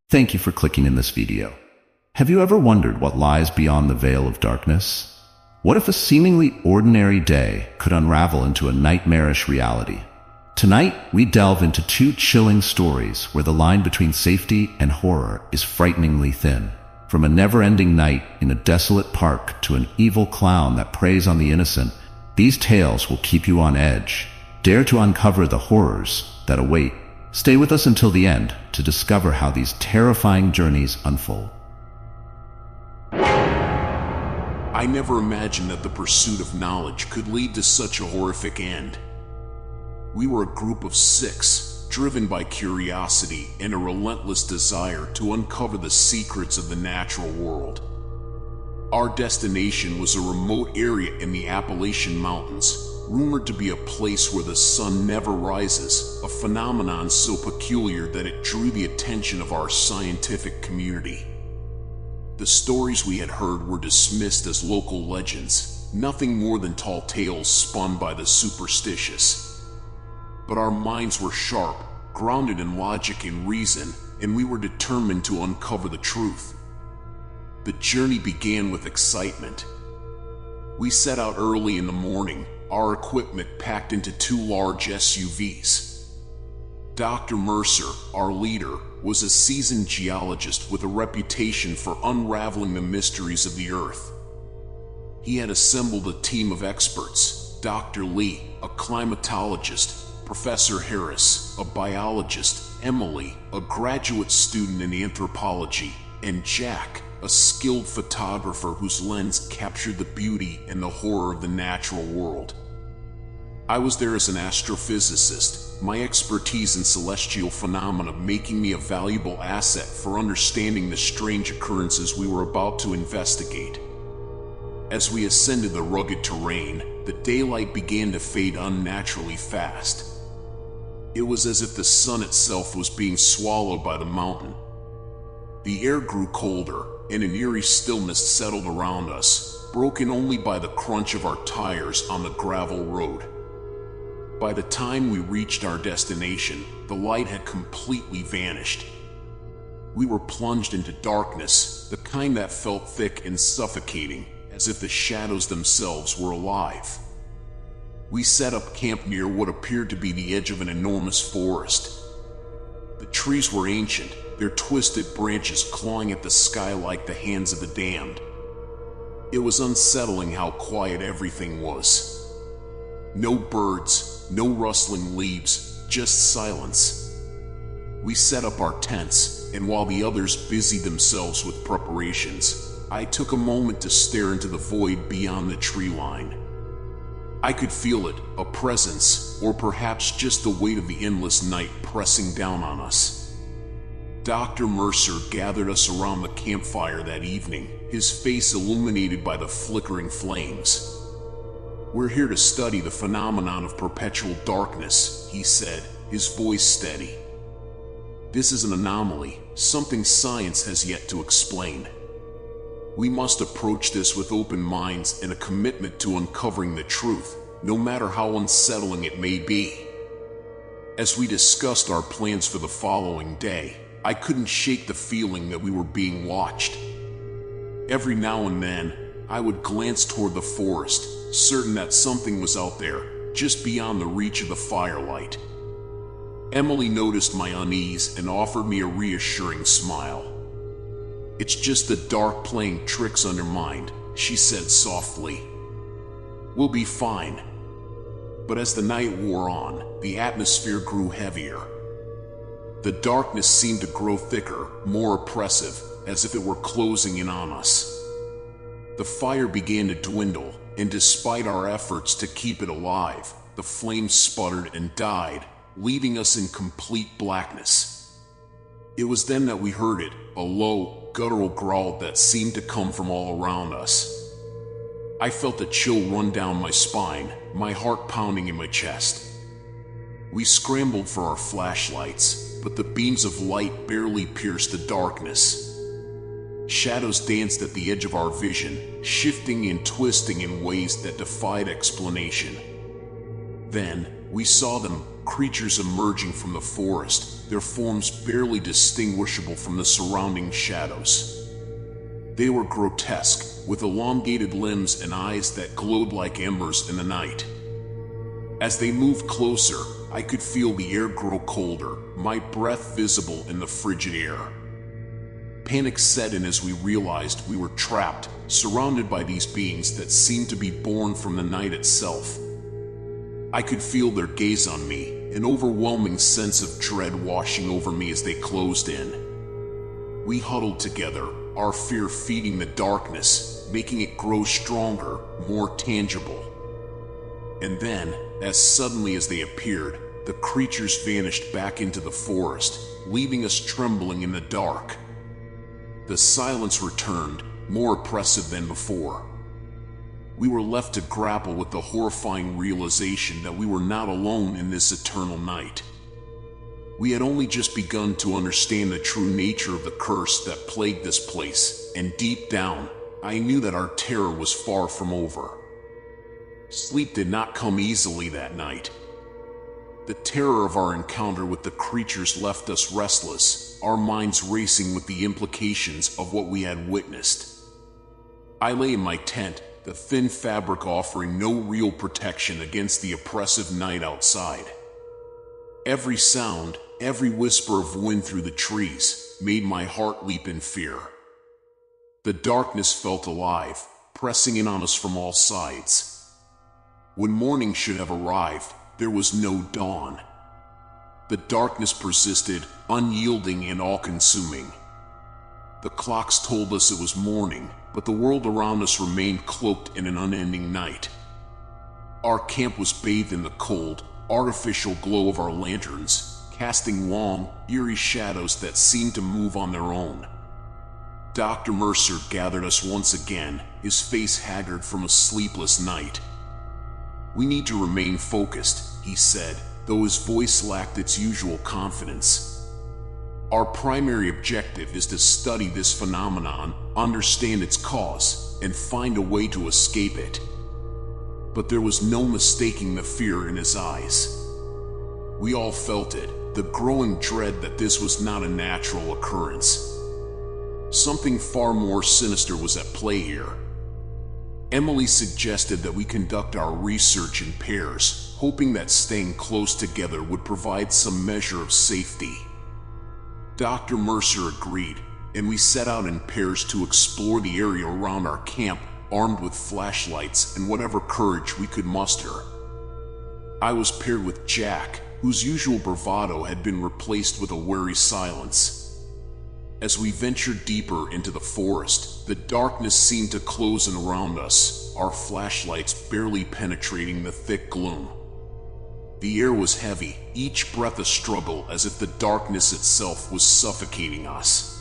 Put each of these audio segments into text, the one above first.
Thank you for clicking in this video. Have you ever wondered what lies beyond the veil of darkness? What if a seemingly ordinary day could unravel into a nightmarish reality? Tonight, we delve into two chilling stories where the line between safety and horror is frighteningly thin. From a never-ending night in a desolate park to an evil clown that preys on the innocent, these tales will keep you on edge. Dare to uncover the horrors that await. Stay with us until the end to discover how these terrifying journeys unfold. I never imagined that the pursuit of knowledge could lead to such a horrific end. We were a group of 6, driven by curiosity and a relentless desire to uncover the secrets of the natural world. Our destination was a remote area in the Appalachian Mountains, rumored to be a place where the sun never rises, a phenomenon so peculiar that it drew the attention of our scientific community. The stories we had heard were dismissed as local legends, nothing more than tall tales spun by the superstitious. But our minds were sharp, grounded in logic and reason, and we were determined to uncover the truth. The journey began with excitement. We set out early in the morning, our equipment packed into 2 large SUVs. Dr. Mercer, our leader, was a seasoned geologist with a reputation for unraveling the mysteries of the Earth. He had assembled a team of experts: Dr. Lee, a climatologist; Professor Harris, a biologist; Emily, a graduate student in anthropology; and Jack, a skilled photographer whose lens captured the beauty and the horror of the natural world. I was there as an astrophysicist, my expertise in celestial phenomena making me a valuable asset for understanding the strange occurrences we were about to investigate. As we ascended the rugged terrain, the daylight began to fade unnaturally fast. It was as if the sun itself was being swallowed by the mountain. The air grew colder, and an eerie stillness settled around us, broken only by the crunch of our tires on the gravel road. By the time we reached our destination, the light had completely vanished. We were plunged into darkness, the kind that felt thick and suffocating, as if the shadows themselves were alive. We set up camp near what appeared to be the edge of an enormous forest. The trees were ancient, their twisted branches clawing at the sky like the hands of the damned. It was unsettling how quiet everything was. No birds, no rustling leaves, just silence. We set up our tents, and while the others busied themselves with preparations, I took a moment to stare into the void beyond the tree line. I could feel it, a presence, or perhaps just the weight of the endless night pressing down on us. Dr. Mercer gathered us around the campfire that evening, his face illuminated by the flickering flames. "We're here to study the phenomenon of perpetual darkness," he said, his voice steady. "This is an anomaly, something science has yet to explain. We must approach this with open minds and a commitment to uncovering the truth, no matter how unsettling it may be." As we discussed our plans for the following day, I couldn't shake the feeling that we were being watched. Every now and then, I would glance toward the forest, certain that something was out there, just beyond the reach of the firelight. Emily noticed my unease and offered me a reassuring smile. "It's just the dark playing tricks on your mind," she said softly. "We'll be fine." But as the night wore on, the atmosphere grew heavier. The darkness seemed to grow thicker, more oppressive, as if it were closing in on us. The fire began to dwindle, and despite our efforts to keep it alive, the flames sputtered and died, leaving us in complete blackness. It was then that we heard it, a low, guttural growl that seemed to come from all around us. I felt a chill run down my spine, my heart pounding in my chest. We scrambled for our flashlights, but the beams of light barely pierced the darkness. Shadows danced at the edge of our vision, shifting and twisting in ways that defied explanation. Then, we saw them, creatures emerging from the forest, their forms barely distinguishable from the surrounding shadows. They were grotesque, with elongated limbs and eyes that glowed like embers in the night. As they moved closer, I could feel the air grow colder, my breath visible in the frigid air. Panic set in as we realized we were trapped, surrounded by these beings that seemed to be born from the night itself. I could feel their gaze on me, an overwhelming sense of dread washing over me as they closed in. We huddled together, our fear feeding the darkness, making it grow stronger, more tangible. And then, as suddenly as they appeared, the creatures vanished back into the forest, leaving us trembling in the dark. The silence returned, more oppressive than before. We were left to grapple with the horrifying realization that we were not alone in this eternal night. We had only just begun to understand the true nature of the curse that plagued this place, and deep down, I knew that our terror was far from over. Sleep did not come easily that night. The terror of our encounter with the creatures left us restless, our minds racing with the implications of what we had witnessed. I lay in my tent, the thin fabric offering no real protection against the oppressive night outside. Every sound, every whisper of wind through the trees, made my heart leap in fear. The darkness felt alive, pressing in on us from all sides. When morning should have arrived, there was no dawn. The darkness persisted, unyielding and all-consuming. The clocks told us it was morning, but the world around us remained cloaked in an unending night. Our camp was bathed in the cold, artificial glow of our lanterns, casting long, eerie shadows that seemed to move on their own. Dr. Mercer gathered us once again, his face haggard from a sleepless night. "We need to remain focused," he said, though his voice lacked its usual confidence. "Our primary objective is to study this phenomenon, understand its cause, and find a way to escape it." But there was no mistaking the fear in his eyes. We all felt it, the growing dread that this was not a natural occurrence. Something far more sinister was at play here. Emily suggested that we conduct our research in pairs, hoping that staying close together would provide some measure of safety. Dr. Mercer agreed, and we set out in pairs to explore the area around our camp, armed with flashlights and whatever courage we could muster. I was paired with Jack, whose usual bravado had been replaced with a wary silence. As we ventured deeper into the forest, the darkness seemed to close in around us, our flashlights barely penetrating the thick gloom. The air was heavy, each breath a struggle, as if the darkness itself was suffocating us.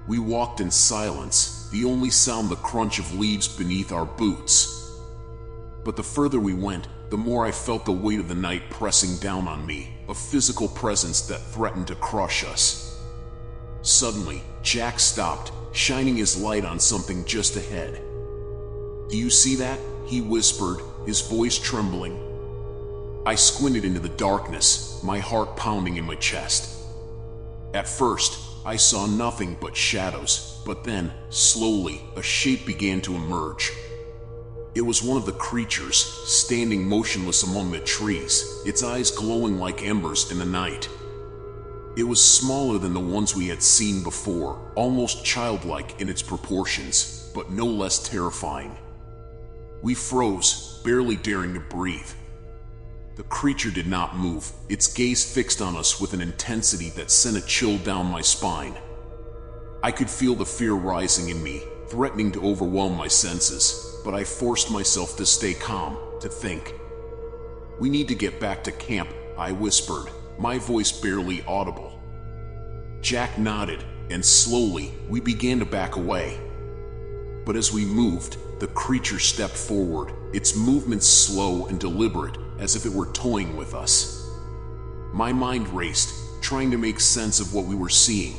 We walked in silence, the only sound the crunch of leaves beneath our boots. But the further we went, the more I felt the weight of the night pressing down on me, a physical presence that threatened to crush us. Suddenly, Jack stopped, shining his light on something just ahead. "Do you see that?" he whispered, his voice trembling. I squinted into the darkness, my heart pounding in my chest. At first, I saw nothing but shadows, but then, slowly, a shape began to emerge. It was one of the creatures, standing motionless among the trees, its eyes glowing like embers in the night. It was smaller than the ones we had seen before, almost childlike in its proportions, but no less terrifying. We froze, barely daring to breathe. The creature did not move, its gaze fixed on us with an intensity that sent a chill down my spine. I could feel the fear rising in me, threatening to overwhelm my senses, but I forced myself to stay calm, to think. "We need to get back to camp," I whispered, my voice barely audible. Jack nodded, and slowly, we began to back away. But as we moved, the creature stepped forward, its movements slow and deliberate, as if it were toying with us. My mind raced, trying to make sense of what we were seeing.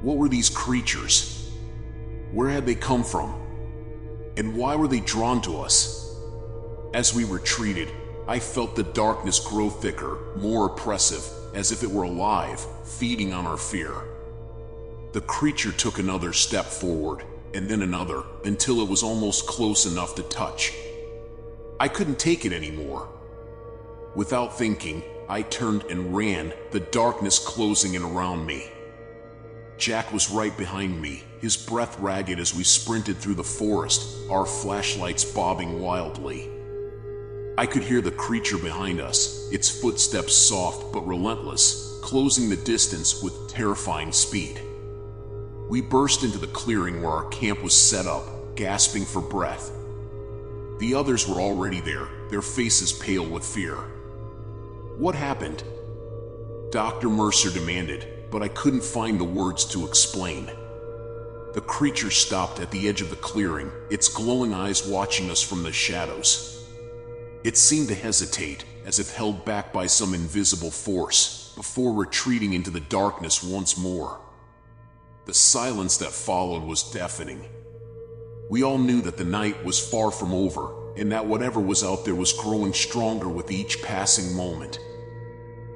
What were these creatures? Where had they come from? And why were they drawn to us? As we retreated, I felt the darkness grow thicker, more oppressive, as if it were alive, feeding on our fear. The creature took another step forward, and then another, until it was almost close enough to touch. I couldn't take it anymore. Without thinking, I turned and ran, the darkness closing in around me. Jack was right behind me, his breath ragged as we sprinted through the forest, our flashlights bobbing wildly. I could hear the creature behind us, its footsteps soft but relentless, closing the distance with terrifying speed. We burst into the clearing where our camp was set up, gasping for breath. The others were already there, their faces pale with fear. What happened? Dr. Mercer demanded, but I couldn't find the words to explain. The creature stopped at the edge of the clearing, its glowing eyes watching us from the shadows. It seemed to hesitate, as if held back by some invisible force, before retreating into the darkness once more. The silence that followed was deafening. We all knew that the night was far from over, and that whatever was out there was growing stronger with each passing moment.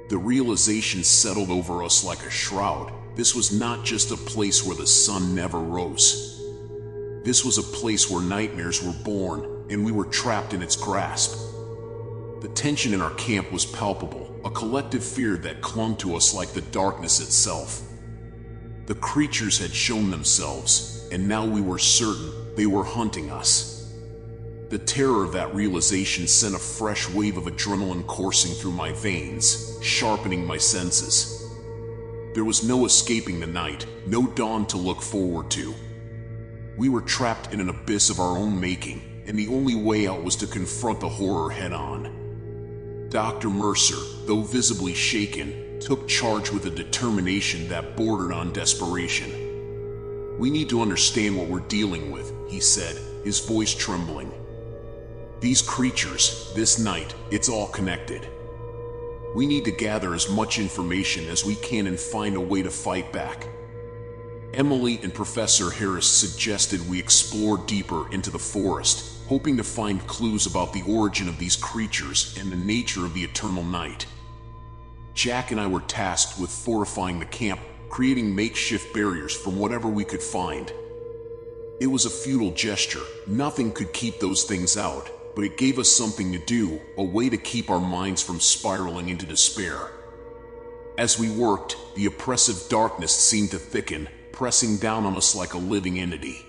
The realization settled over us like a shroud. This was not just a place where the sun never rose. This was a place where nightmares were born, and we were trapped in its grasp. The tension in our camp was palpable, a collective fear that clung to us like the darkness itself. The creatures had shown themselves, and now we were certain they were hunting us. The terror of that realization sent a fresh wave of adrenaline coursing through my veins, sharpening my senses. There was no escaping the night, no dawn to look forward to. We were trapped in an abyss of our own making, and the only way out was to confront the horror head-on. Dr. Mercer, though visibly shaken, took charge with a determination that bordered on desperation. "We need to understand what we're dealing with," he said, his voice trembling. "These creatures, this night, it's all connected. We need to gather as much information as we can and find a way to fight back." Emily and Professor Harris suggested we explore deeper into the forest, hoping to find clues about the origin of these creatures and the nature of the eternal night. Jack and I were tasked with fortifying the camp, creating makeshift barriers from whatever we could find. It was a futile gesture. Nothing could keep those things out, but it gave us something to do, a way to keep our minds from spiraling into despair. As we worked, the oppressive darkness seemed to thicken, pressing down on us like a living entity.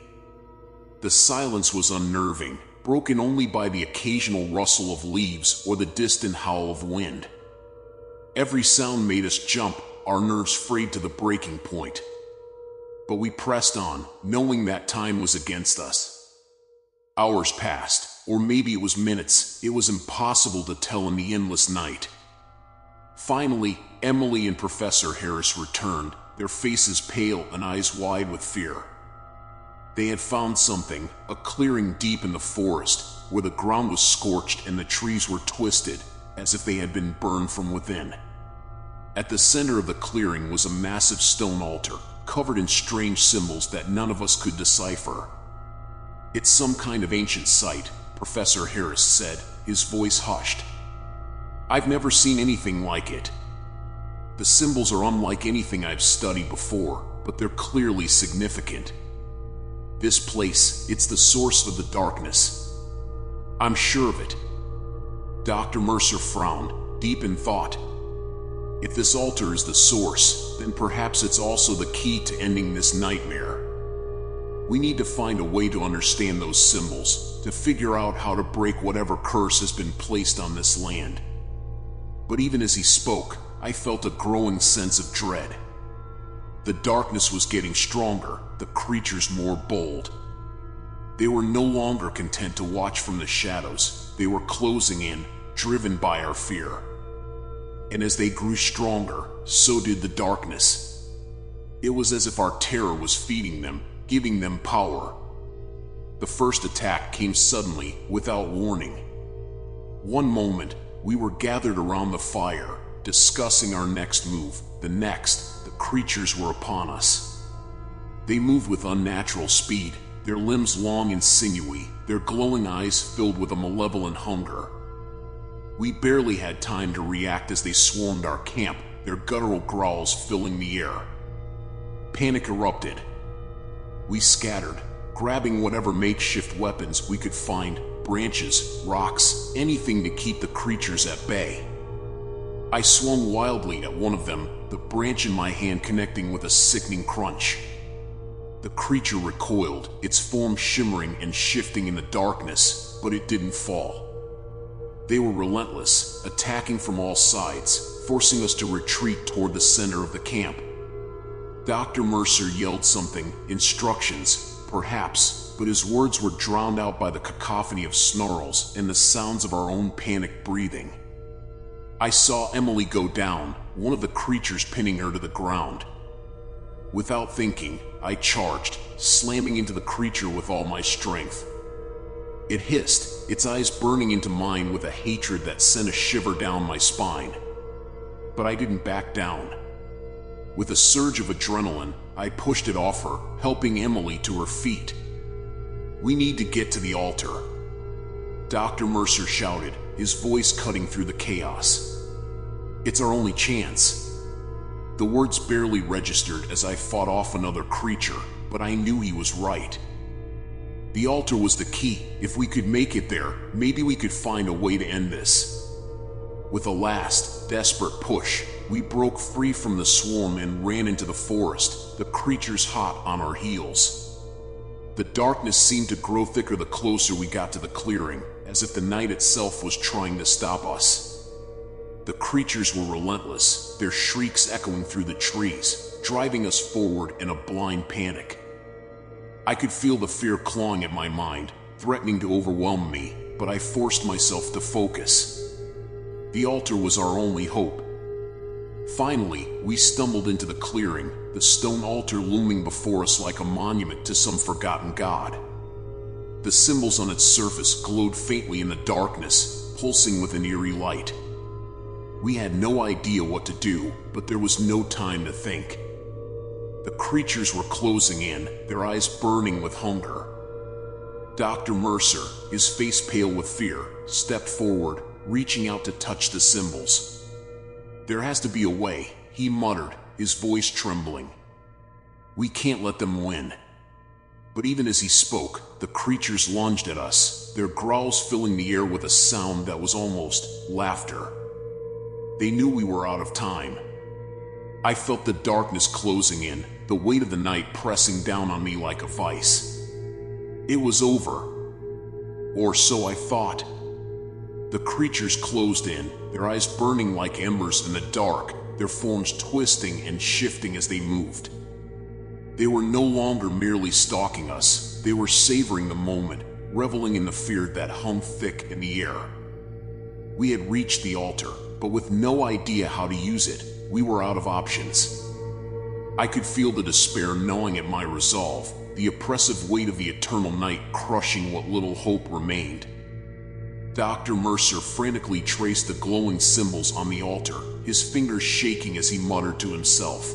The silence was unnerving, broken only by the occasional rustle of leaves or the distant howl of wind. Every sound made us jump, our nerves frayed to the breaking point. But we pressed on, knowing that time was against us. Hours passed, or maybe it was minutes. It was impossible to tell in the endless night. Finally, Emily and Professor Harris returned, their faces pale and eyes wide with fear. They had found something, a clearing deep in the forest, where the ground was scorched and the trees were twisted, as if they had been burned from within. At the center of the clearing was a massive stone altar, covered in strange symbols that none of us could decipher. "It's some kind of ancient site," Professor Harris said, his voice hushed. "I've never seen anything like it. The symbols are unlike anything I've studied before, but they're clearly significant. This place, it's the source of the darkness. I'm sure of it." Dr. Mercer frowned, deep in thought. "If this altar is the source, then perhaps it's also the key to ending this nightmare. We need to find a way to understand those symbols, to figure out how to break whatever curse has been placed on this land." But even as he spoke, I felt a growing sense of dread. The darkness was getting stronger, the creatures more bold. They were no longer content to watch from the shadows. They were closing in, driven by our fear. And as they grew stronger, so did the darkness. It was as if our terror was feeding them, giving them power. The first attack came suddenly, without warning. One moment, we were gathered around the fire, discussing our next move. The next, the creatures were upon us. They moved with unnatural speed, their limbs long and sinewy, their glowing eyes filled with a malevolent hunger. We barely had time to react as they swarmed our camp, their guttural growls filling the air. Panic erupted. We scattered, grabbing whatever makeshift weapons we could find, branches, rocks, anything to keep the creatures at bay. I swung wildly at one of them, the branch in my hand connecting with a sickening crunch. The creature recoiled, its form shimmering and shifting in the darkness, but it didn't fall. They were relentless, attacking from all sides, forcing us to retreat toward the center of the camp. Dr. Mercer yelled something, instructions, perhaps, but his words were drowned out by the cacophony of snarls and the sounds of our own panicked breathing. I saw Emily go down, one of the creatures pinning her to the ground. Without thinking, I charged, slamming into the creature with all my strength. It hissed, its eyes burning into mine with a hatred that sent a shiver down my spine. But I didn't back down. With a surge of adrenaline, I pushed it off her, helping Emily to her feet. "We need to get to the altar," Dr. Mercer shouted, his voice cutting through the chaos. "It's our only chance." The words barely registered as I fought off another creature, but I knew he was right. The altar was the key. If we could make it there, maybe we could find a way to end this. With a last, desperate push, we broke free from the swarm and ran into the forest, the creatures hot on our heels. The darkness seemed to grow thicker the closer we got to the clearing, as if the night itself was trying to stop us. The creatures were relentless, their shrieks echoing through the trees, driving us forward in a blind panic. I could feel the fear clawing at my mind, threatening to overwhelm me, but I forced myself to focus. The altar was our only hope. Finally, we stumbled into the clearing, the stone altar looming before us like a monument to some forgotten god. The symbols on its surface glowed faintly in the darkness, pulsing with an eerie light. We had no idea what to do, but there was no time to think. The creatures were closing in, their eyes burning with hunger. Dr. Mercer, his face pale with fear, stepped forward, reaching out to touch the symbols. "There has to be a way," he muttered, his voice trembling. "We can't let them win." But even as he spoke, the creatures lunged at us, their growls filling the air with a sound that was almost laughter. They knew we were out of time. I felt the darkness closing in, the weight of the night pressing down on me like a vice. It was over. Or so I thought. The creatures closed in, their eyes burning like embers in the dark, their forms twisting and shifting as they moved. They were no longer merely stalking us, they were savoring the moment, reveling in the fear that hung thick in the air. We had reached the altar, but with no idea how to use it, we were out of options. I could feel the despair gnawing at my resolve, the oppressive weight of the eternal night crushing what little hope remained. Dr. Mercer frantically traced the glowing symbols on the altar, his fingers shaking as he muttered to himself.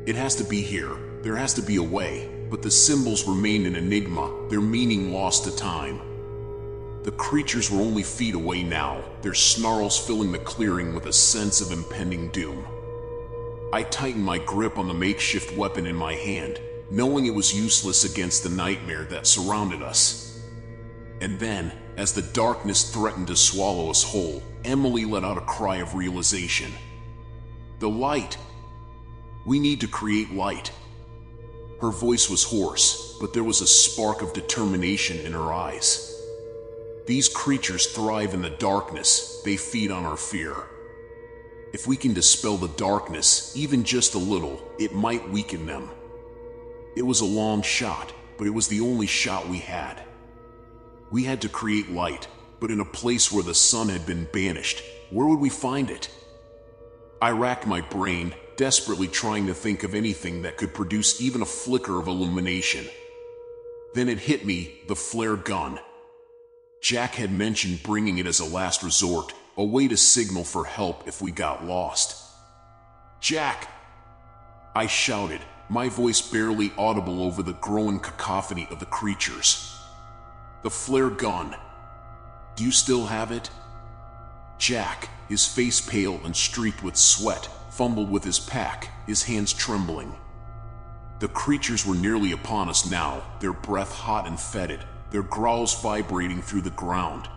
"It has to be here. There has to be a way." But the symbols remained an enigma, their meaning lost to time. The creatures were only feet away now, their snarls filling the clearing with a sense of impending doom. I tightened my grip on the makeshift weapon in my hand, knowing it was useless against the nightmare that surrounded us. And then, as the darkness threatened to swallow us whole, Emily let out a cry of realization. "The light! We need to create light." Her voice was hoarse, but there was a spark of determination in her eyes. These creatures thrive in the darkness, they feed on our fear. If we can dispel the darkness, even just a little, it might weaken them. It was a long shot, but it was the only shot we had. We had to create light, but in a place where the sun had been banished. Where would we find it? I racked my brain, desperately trying to think of anything that could produce even a flicker of illumination. Then it hit me, the flare gun. Jack had mentioned bringing it as a last resort, a way to signal for help if we got lost. "Jack!" I shouted, my voice barely audible over the growing cacophony of the creatures. "The flare gun. Do you still have it?" Jack, his face pale and streaked with sweat, fumbled with his pack, his hands trembling. The creatures were nearly upon us now, their breath hot and fetid, their growls vibrating through the ground.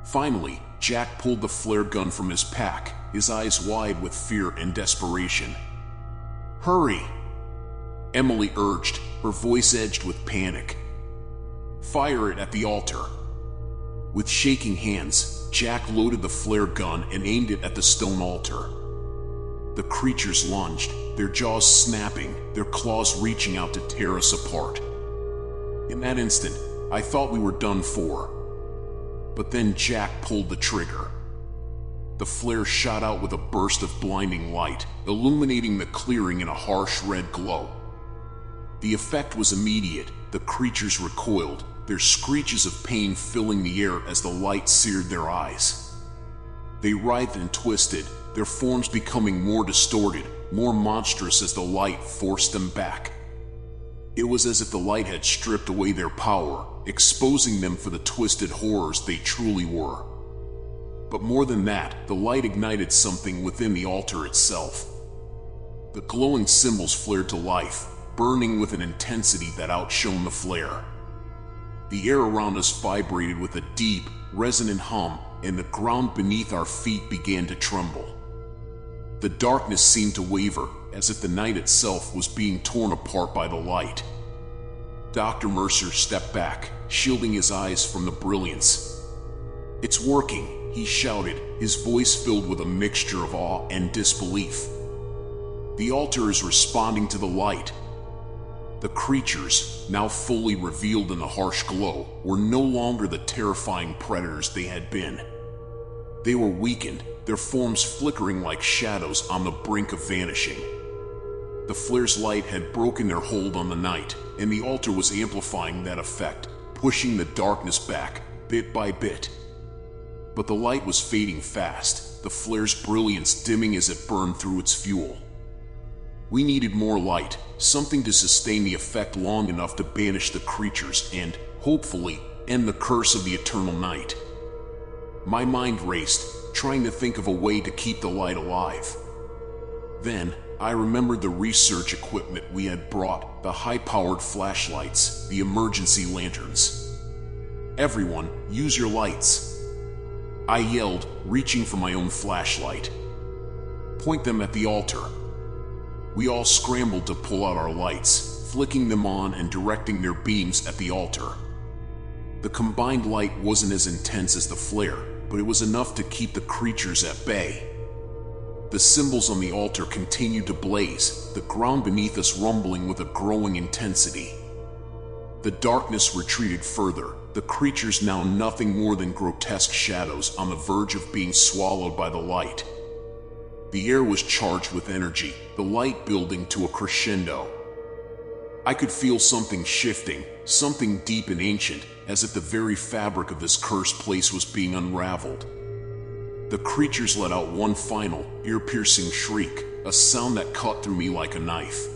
Finally, Jack pulled the flare gun from his pack, his eyes wide with fear and desperation. "Hurry!" Emily urged, her voice edged with panic. "Fire it at the altar." With shaking hands, Jack loaded the flare gun and aimed it at the stone altar. The creatures lunged, their jaws snapping, their claws reaching out to tear us apart. In that instant, I thought we were done for. But then Jack pulled the trigger. The flare shot out with a burst of blinding light, illuminating the clearing in a harsh red glow. The effect was immediate. The creatures recoiled, their screeches of pain filling the air as the light seared their eyes. They writhed and twisted, their forms becoming more distorted, more monstrous as the light forced them back. It was as if the light had stripped away their power, exposing them for the twisted horrors they truly were. But more than that, the light ignited something within the altar itself. The glowing symbols flared to life, burning with an intensity that outshone the flare. The air around us vibrated with a deep, resonant hum, and the ground beneath our feet began to tremble. The darkness seemed to waver, as if the night itself was being torn apart by the light. Dr. Mercer stepped back, shielding his eyes from the brilliance. "It's working," he shouted, his voice filled with a mixture of awe and disbelief. "The altar is responding to the light." The creatures, now fully revealed in the harsh glow, were no longer the terrifying predators they had been. They were weakened, their forms flickering like shadows on the brink of vanishing. The flare's light had broken their hold on the night, and the altar was amplifying that effect, pushing the darkness back, bit by bit. But the light was fading fast, the flare's brilliance dimming as it burned through its fuel. We needed more light, something to sustain the effect long enough to banish the creatures and, hopefully, end the curse of the eternal night. My mind raced, trying to think of a way to keep the light alive. Then, I remembered the research equipment we had brought, the high-powered flashlights, the emergency lanterns. "Everyone, use your lights," I yelled, reaching for my own flashlight. "Point them at the altar." We all scrambled to pull out our lights, flicking them on and directing their beams at the altar. The combined light wasn't as intense as the flare, but it was enough to keep the creatures at bay. The symbols on the altar continued to blaze, the ground beneath us rumbling with a growing intensity. The darkness retreated further, the creatures now nothing more than grotesque shadows on the verge of being swallowed by the light. The air was charged with energy, the light building to a crescendo. I could feel something shifting, something deep and ancient, as if the very fabric of this cursed place was being unraveled. The creatures let out one final, ear-piercing shriek, a sound that cut through me like a knife.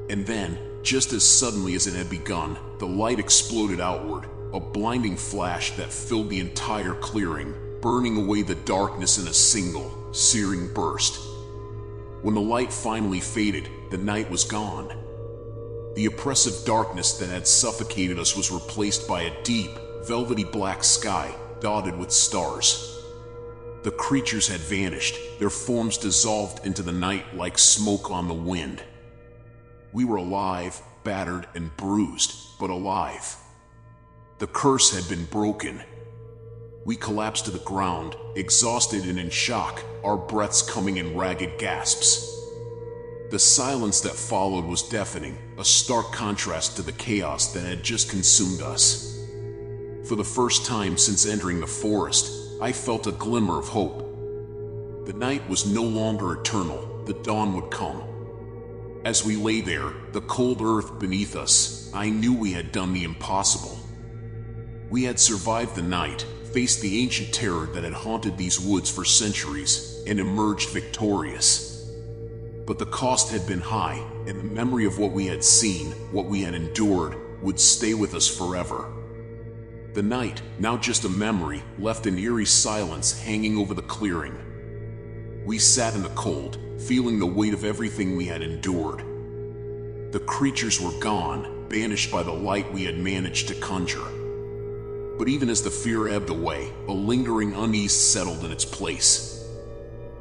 And then, just as suddenly as it had begun, the light exploded outward, a blinding flash that filled the entire clearing, burning away the darkness in a single, searing burst. When the light finally faded, the night was gone. The oppressive darkness that had suffocated us was replaced by a deep, velvety black sky, dotted with stars. The creatures had vanished, their forms dissolved into the night like smoke on the wind. We were alive, battered and bruised, but alive. The curse had been broken. We collapsed to the ground, exhausted and in shock, our breaths coming in ragged gasps. The silence that followed was deafening, a stark contrast to the chaos that had just consumed us. For the first time since entering the forest, I felt a glimmer of hope. The night was no longer eternal, the dawn would come. As we lay there, the cold earth beneath us, I knew we had done the impossible. We had survived the night, faced the ancient terror that had haunted these woods for centuries, and emerged victorious. But the cost had been high, and the memory of what we had seen, what we had endured, would stay with us forever. The night, now just a memory, left an eerie silence hanging over the clearing. We sat in the cold, feeling the weight of everything we had endured. The creatures were gone, banished by the light we had managed to conjure. But even as the fear ebbed away, a lingering unease settled in its place.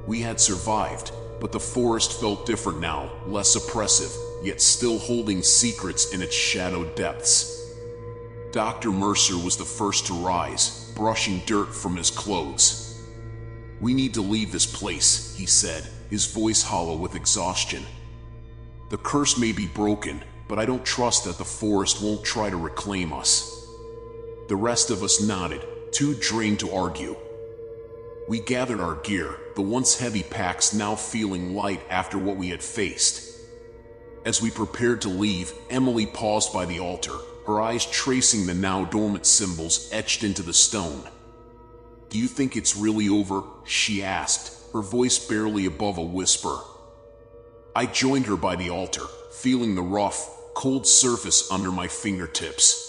We had survived, but the forest felt different now, less oppressive, yet still holding secrets in its shadowed depths. Dr. Mercer was the first to rise, brushing dirt from his clothes. "We need to leave this place," he said, his voice hollow with exhaustion. "The curse may be broken, but I don't trust that the forest won't try to reclaim us." The rest of us nodded, too drained to argue. We gathered our gear, the once heavy packs now feeling light after what we had faced. As we prepared to leave, Emily paused by the altar, her eyes tracing the now dormant symbols etched into the stone. "Do you think it's really over?" she asked, her voice barely above a whisper. I joined her by the altar, feeling the rough, cold surface under my fingertips.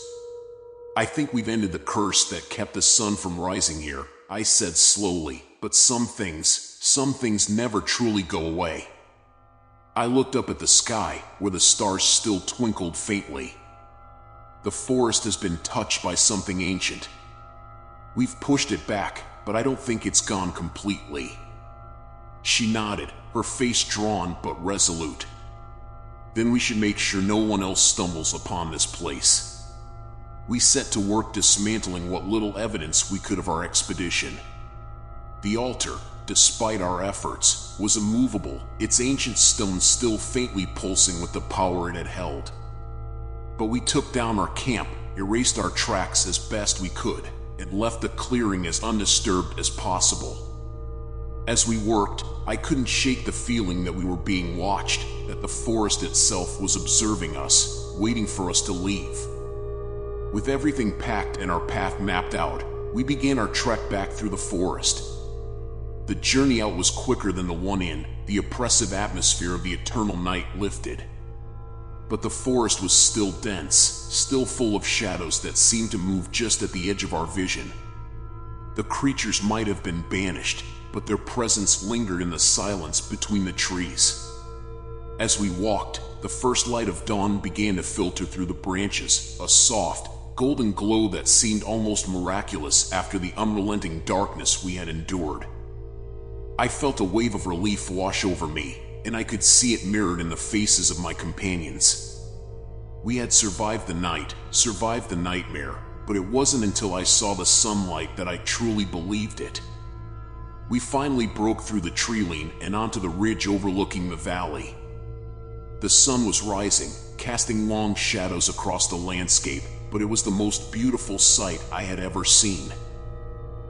"I think we've ended the curse that kept the sun from rising here," I said slowly, "but some things never truly go away." I looked up at the sky, where the stars still twinkled faintly. "The forest has been touched by something ancient. We've pushed it back, but I don't think it's gone completely." She nodded, her face drawn but resolute. "Then we should make sure no one else stumbles upon this place." We set to work dismantling what little evidence we could of our expedition. The altar, despite our efforts, was immovable, its ancient stone still faintly pulsing with the power it had held. But we took down our camp, erased our tracks as best we could, and left the clearing as undisturbed as possible. As we worked, I couldn't shake the feeling that we were being watched, that the forest itself was observing us, waiting for us to leave. With everything packed and our path mapped out, we began our trek back through the forest. The journey out was quicker than the one in, the oppressive atmosphere of the eternal night lifted. But the forest was still dense, still full of shadows that seemed to move just at the edge of our vision. The creatures might have been banished, but their presence lingered in the silence between the trees. As we walked, the first light of dawn began to filter through the branches, a soft, golden glow that seemed almost miraculous after the unrelenting darkness we had endured. I felt a wave of relief wash over me, and I could see it mirrored in the faces of my companions. We had survived the night, survived the nightmare, but it wasn't until I saw the sunlight that I truly believed it. We finally broke through the tree line and onto the ridge overlooking the valley. The sun was rising, casting long shadows across the landscape, but it was the most beautiful sight I had ever seen.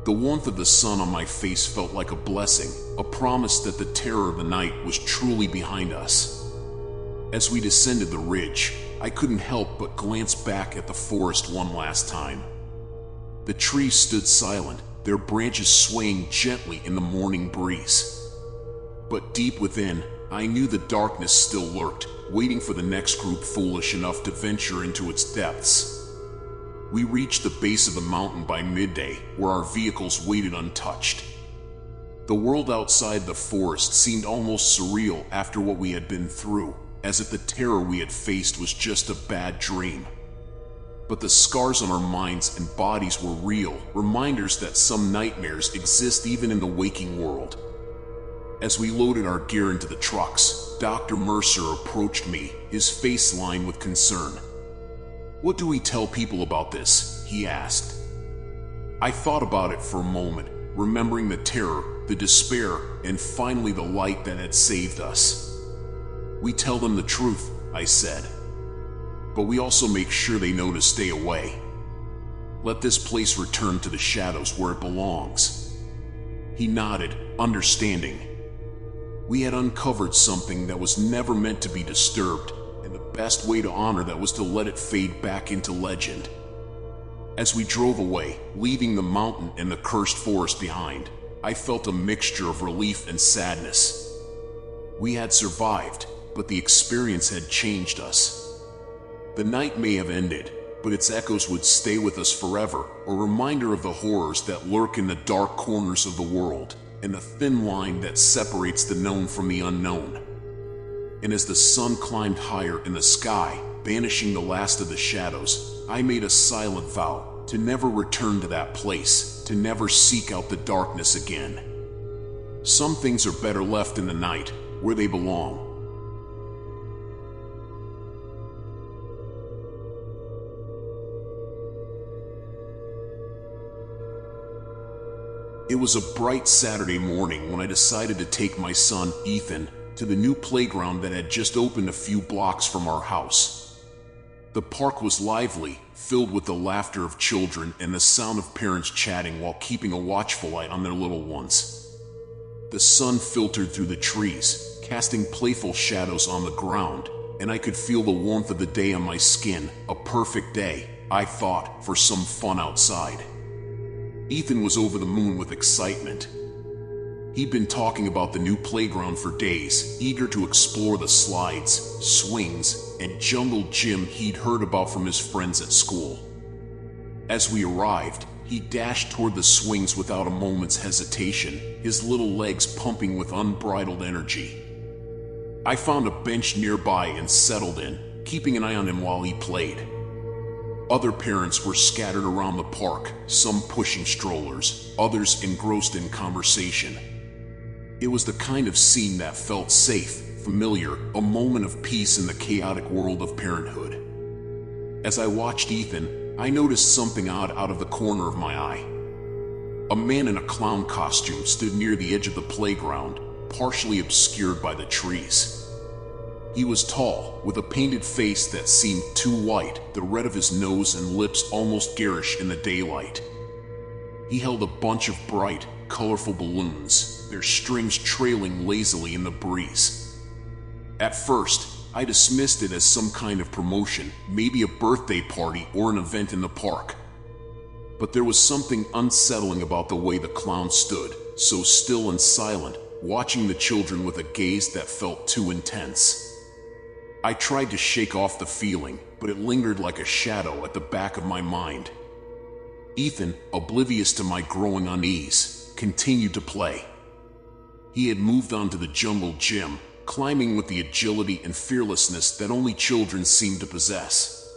The warmth of the sun on my face felt like a blessing, a promise that the terror of the night was truly behind us. As we descended the ridge, I couldn't help but glance back at the forest one last time. The trees stood silent, their branches swaying gently in the morning breeze. But deep within, I knew the darkness still lurked, waiting for the next group foolish enough to venture into its depths. We reached the base of the mountain by midday, where our vehicles waited untouched. The world outside the forest seemed almost surreal after what we had been through, as if the terror we had faced was just a bad dream. But the scars on our minds and bodies were real, reminders that some nightmares exist even in the waking world. As we loaded our gear into the trucks, Dr. Mercer approached me, his face lined with concern. "What do we tell people about this?" he asked. I thought about it for a moment, remembering the terror, the despair, and finally the light that had saved us. "We tell them the truth," I said. "But we also make sure they know to stay away. Let this place return to the shadows where it belongs." He nodded, understanding. We had uncovered something that was never meant to be disturbed, and the best way to honor that was to let it fade back into legend. As we drove away, leaving the mountain and the cursed forest behind, I felt a mixture of relief and sadness. We had survived, but the experience had changed us. The night may have ended, but its echoes would stay with us forever, a reminder of the horrors that lurk in the dark corners of the world, and the thin line that separates the known from the unknown. And as the sun climbed higher in the sky, banishing the last of the shadows, I made a silent vow to never return to that place, to never seek out the darkness again. Some things are better left in the night, where they belong. It was a bright Saturday morning when I decided to take my son, Ethan, to the new playground that had just opened a few blocks from our house. The park was lively, filled with the laughter of children and the sound of parents chatting while keeping a watchful eye on their little ones. The sun filtered through the trees, casting playful shadows on the ground, and I could feel the warmth of the day on my skin. A perfect day, I thought, for some fun outside. Ethan was over the moon with excitement. He'd been talking about the new playground for days, eager to explore the slides, swings, and jungle gym he'd heard about from his friends at school. As we arrived, he dashed toward the swings without a moment's hesitation, his little legs pumping with unbridled energy. I found a bench nearby and settled in, keeping an eye on him while he played. Other parents were scattered around the park, some pushing strollers, others engrossed in conversation. It was the kind of scene that felt safe, familiar, a moment of peace in the chaotic world of parenthood. As I watched Ethan, I noticed something odd out of the corner of my eye. A man in a clown costume stood near the edge of the playground, partially obscured by the trees. He was tall, with a painted face that seemed too white, the red of his nose and lips almost garish in the daylight. He held a bunch of bright, colorful balloons, their strings trailing lazily in the breeze. At first, I dismissed it as some kind of promotion, maybe a birthday party or an event in the park. But there was something unsettling about the way the clown stood, so still and silent, watching the children with a gaze that felt too intense. I tried to shake off the feeling, but it lingered like a shadow at the back of my mind. Ethan, oblivious to my growing unease, continued to play. He had moved on to the jungle gym, climbing with the agility and fearlessness that only children seem to possess.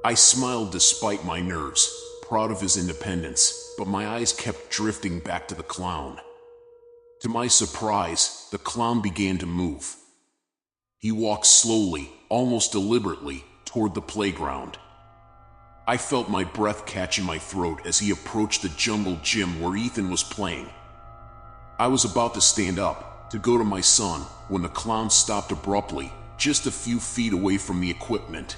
I smiled despite my nerves, proud of his independence, but my eyes kept drifting back to the clown. To my surprise, the clown began to move. He walked slowly, almost deliberately, toward the playground. I felt my breath catch in my throat as he approached the jungle gym where Ethan was playing. I was about to stand up, to go to my son, when the clown stopped abruptly, just a few feet away from the equipment.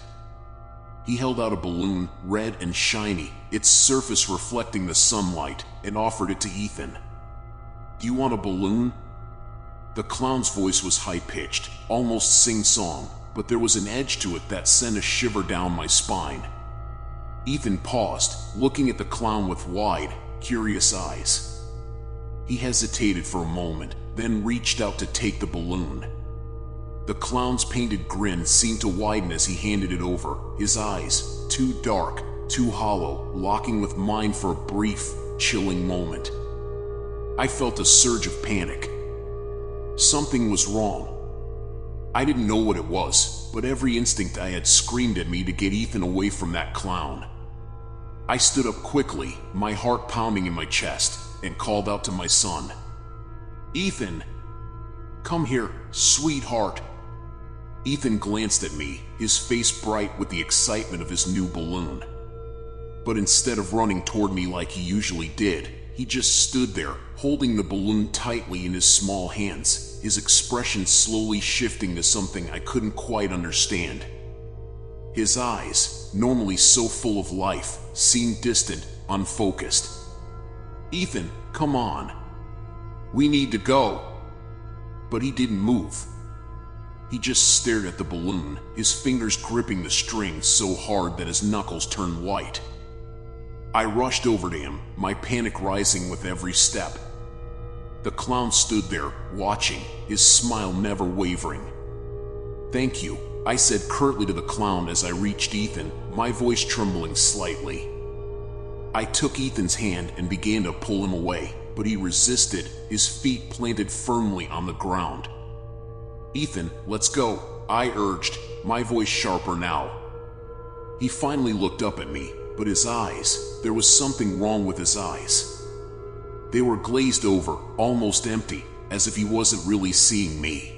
He held out a balloon, red and shiny, its surface reflecting the sunlight, and offered it to Ethan. "Do you want a balloon?" The clown's voice was high-pitched, almost sing-song, but there was an edge to it that sent a shiver down my spine. Ethan paused, looking at the clown with wide, curious eyes. He hesitated for a moment, then reached out to take the balloon. The clown's painted grin seemed to widen as he handed it over, his eyes, too dark, too hollow, locking with mine for a brief, chilling moment. I felt a surge of panic. Something was wrong. I didn't know what it was, but every instinct I had screamed at me to get Ethan away from that clown. I stood up quickly, my heart pounding in my chest, and called out to my son. "Ethan, come here, sweetheart." Ethan glanced at me, his face bright with the excitement of his new balloon. But instead of running toward me like he usually did, he just stood there, holding the balloon tightly in his small hands, his expression slowly shifting to something I couldn't quite understand. His eyes, normally so full of life, seemed distant, unfocused. "Ethan, come on. We need to go." But he didn't move. He just stared at the balloon, his fingers gripping the string so hard that his knuckles turned white. I rushed over to him, my panic rising with every step. The clown stood there, watching, his smile never wavering. "Thank you," I said curtly to the clown as I reached Ethan, my voice trembling slightly. I took Ethan's hand and began to pull him away, but he resisted, his feet planted firmly on the ground. "Ethan, let's go," I urged, my voice sharper now. He finally looked up at me, but his eyes, there was something wrong with his eyes. They were glazed over, almost empty, as if he wasn't really seeing me.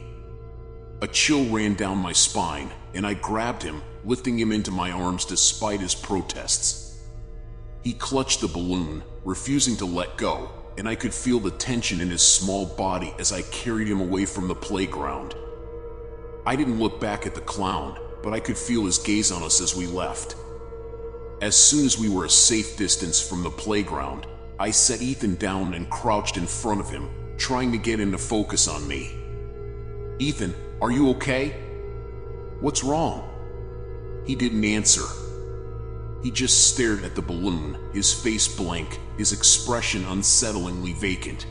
A chill ran down my spine, and I grabbed him, lifting him into my arms despite his protests. He clutched the balloon, refusing to let go, and I could feel the tension in his small body as I carried him away from the playground. I didn't look back at the clown, but I could feel his gaze on us as we left. As soon as we were a safe distance from the playground, I set Ethan down and crouched in front of him, trying to get him to focus on me. "Ethan, are you okay? What's wrong?" He didn't answer. He just stared at the balloon, his face blank, his expression unsettlingly vacant.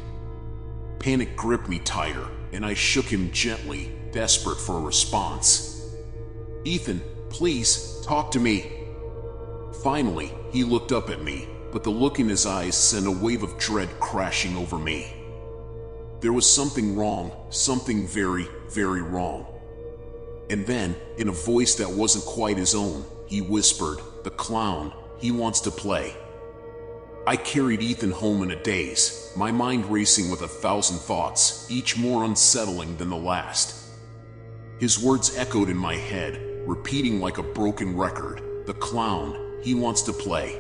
Panic gripped me tighter, and I shook him gently, desperate for a response. "Ethan, please, talk to me." Finally, he looked up at me, but the look in his eyes sent a wave of dread crashing over me. There was something wrong, something very, very wrong. And then, in a voice that wasn't quite his own, he whispered, "The clown, he wants to play." I carried Ethan home in a daze, my mind racing with 1,000 thoughts, each more unsettling than the last. His words echoed in my head, repeating like a broken record, "The clown, he wants to play."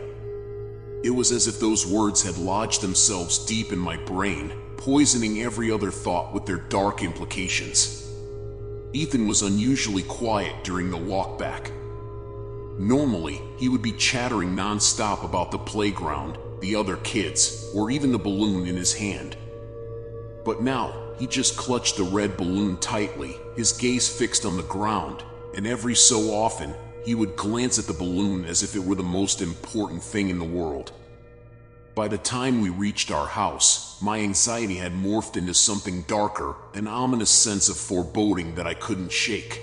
It was as if those words had lodged themselves deep in my brain, poisoning every other thought with their dark implications. Ethan was unusually quiet during the walk back. Normally, he would be chattering non-stop about the playground, the other kids, or even the balloon in his hand. But now, he just clutched the red balloon tightly, his gaze fixed on the ground, and every so often, he would glance at the balloon as if it were the most important thing in the world. By the time we reached our house, my anxiety had morphed into something darker, an ominous sense of foreboding that I couldn't shake.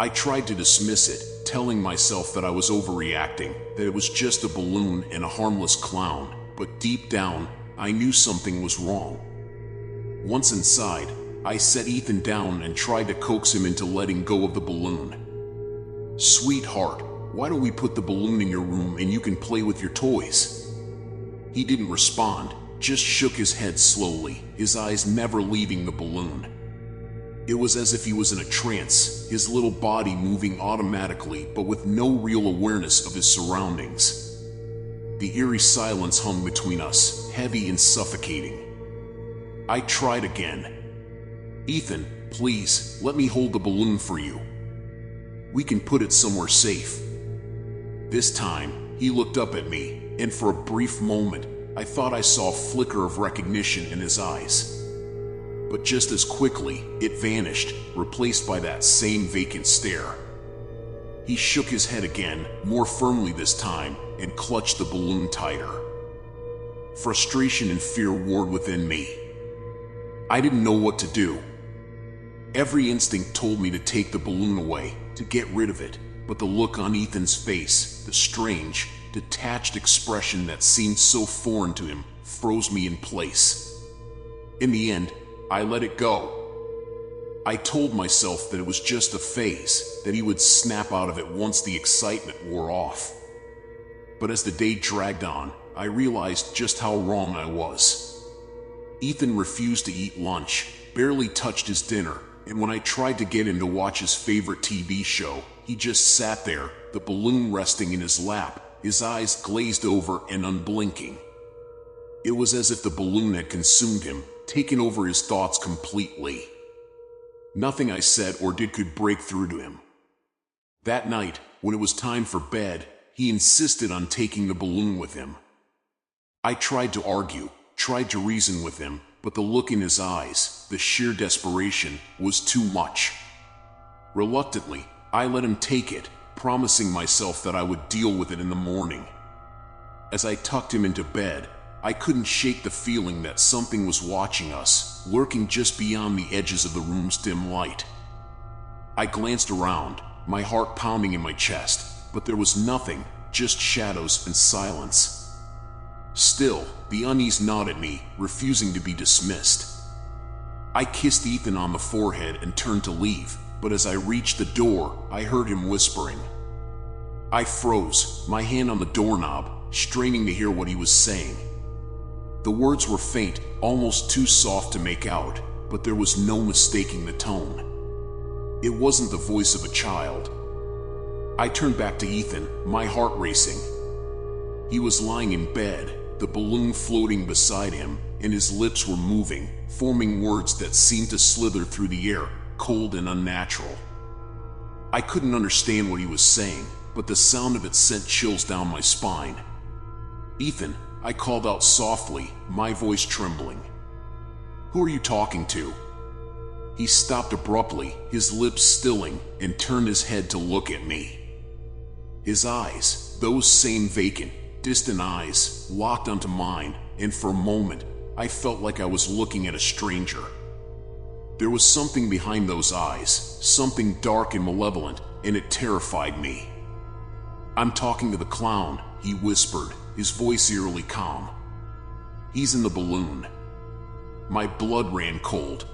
I tried to dismiss it, telling myself that I was overreacting, that it was just a balloon and a harmless clown, but deep down, I knew something was wrong. Once inside, I set Ethan down and tried to coax him into letting go of the balloon. "Sweetheart, why don't we put the balloon in your room and you can play with your toys?" He didn't respond, just shook his head slowly, his eyes never leaving the balloon. It was as if he was in a trance, his little body moving automatically but with no real awareness of his surroundings. The eerie silence hung between us, heavy and suffocating. I tried again. "Ethan, please, let me hold the balloon for you. We can put it somewhere safe." This time, he looked up at me, and for a brief moment, I thought I saw a flicker of recognition in his eyes. But just as quickly, it vanished, replaced by that same vacant stare. He shook his head again, more firmly this time, and clutched the balloon tighter. Frustration and fear warred within me. I didn't know what to do. Every instinct told me to take the balloon away, to get rid of it, but the look on Ethan's face, the strange, detached expression that seemed so foreign to him, froze me in place. In the end, I let it go. I told myself that it was just a phase, that he would snap out of it once the excitement wore off. But as the day dragged on, I realized just how wrong I was. Ethan refused to eat lunch, barely touched his dinner, and when I tried to get him to watch his favorite TV show, he just sat there, the balloon resting in his lap, his eyes glazed over and unblinking. It was as if the balloon had consumed him, taken over his thoughts completely. Nothing I said or did could break through to him. That night, when it was time for bed, he insisted on taking the balloon with him. I tried to argue, tried to reason with him, but the look in his eyes, the sheer desperation, was too much. Reluctantly, I let him take it, promising myself that I would deal with it in the morning. As I tucked him into bed, I couldn't shake the feeling that something was watching us, lurking just beyond the edges of the room's dim light. I glanced around, my heart pounding in my chest, but there was nothing, just shadows and silence. Still, the unease gnawed at me, refusing to be dismissed. I kissed Ethan on the forehead and turned to leave, but as I reached the door, I heard him whispering. I froze, my hand on the doorknob, straining to hear what he was saying. The words were faint, almost too soft to make out, but there was no mistaking the tone. It wasn't the voice of a child. I turned back to Ethan, my heart racing. He was lying in bed, the balloon floating beside him, and his lips were moving, forming words that seemed to slither through the air, cold and unnatural. I couldn't understand what he was saying, but the sound of it sent chills down my spine. Ethan, I called out softly, my voice trembling. Who are you talking to? He stopped abruptly, his lips stilling, and turned his head to look at me. His eyes, those same vacant, distant eyes, locked onto mine, and for a moment, I felt like I was looking at a stranger. There was something behind those eyes, something dark and malevolent, and it terrified me. I'm talking to the clown, he whispered, his voice eerily calm. He's in the balloon. My blood ran cold.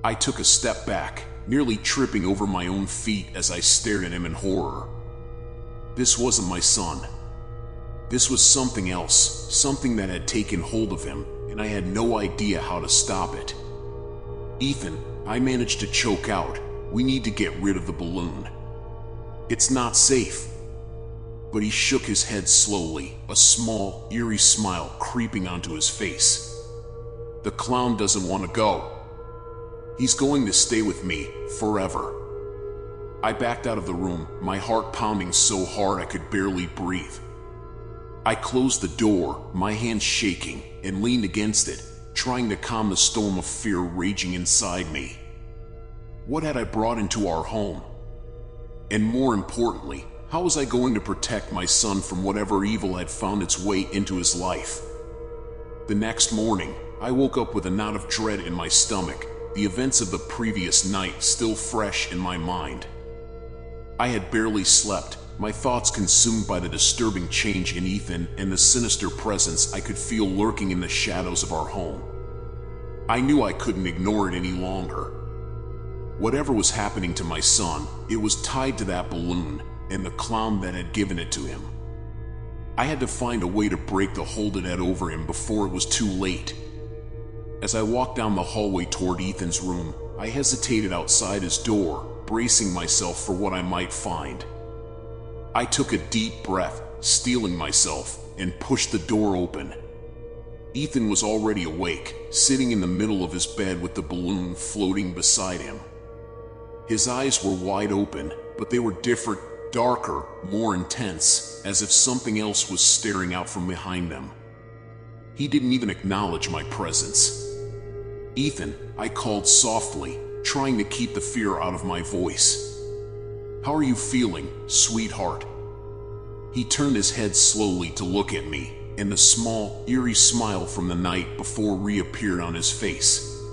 I took a step back, nearly tripping over my own feet as I stared at him in horror. This wasn't my son. This was something else, something that had taken hold of him, and I had no idea how to stop it. Ethan, I managed to choke out, we need to get rid of the balloon. It's not safe. But he shook his head slowly, a small, eerie smile creeping onto his face. The clown doesn't want to go. He's going to stay with me, forever. I backed out of the room, my heart pounding so hard I could barely breathe. I closed the door, my hands shaking, and leaned against it, trying to calm the storm of fear raging inside me. What had I brought into our home? And more importantly, how was I going to protect my son from whatever evil had found its way into his life? The next morning, I woke up with a knot of dread in my stomach, the events of the previous night still fresh in my mind. I had barely slept, my thoughts consumed by the disturbing change in Ethan and the sinister presence I could feel lurking in the shadows of our home. I knew I couldn't ignore it any longer. Whatever was happening to my son, it was tied to that balloon and the clown that had given it to him. I had to find a way to break the hold it had over him before it was too late. As I walked down the hallway toward Ethan's room, I hesitated outside his door, bracing myself for what I might find. I took a deep breath, steeling myself, and pushed the door open. Ethan was already awake, sitting in the middle of his bed with the balloon floating beside him. His eyes were wide open, but they were different, darker, more intense, as if something else was staring out from behind them. He didn't even acknowledge my presence. Ethan, I called softly, trying to keep the fear out of my voice. How are you feeling, sweetheart? He turned his head slowly to look at me, and the small, eerie smile from the night before reappeared on his face.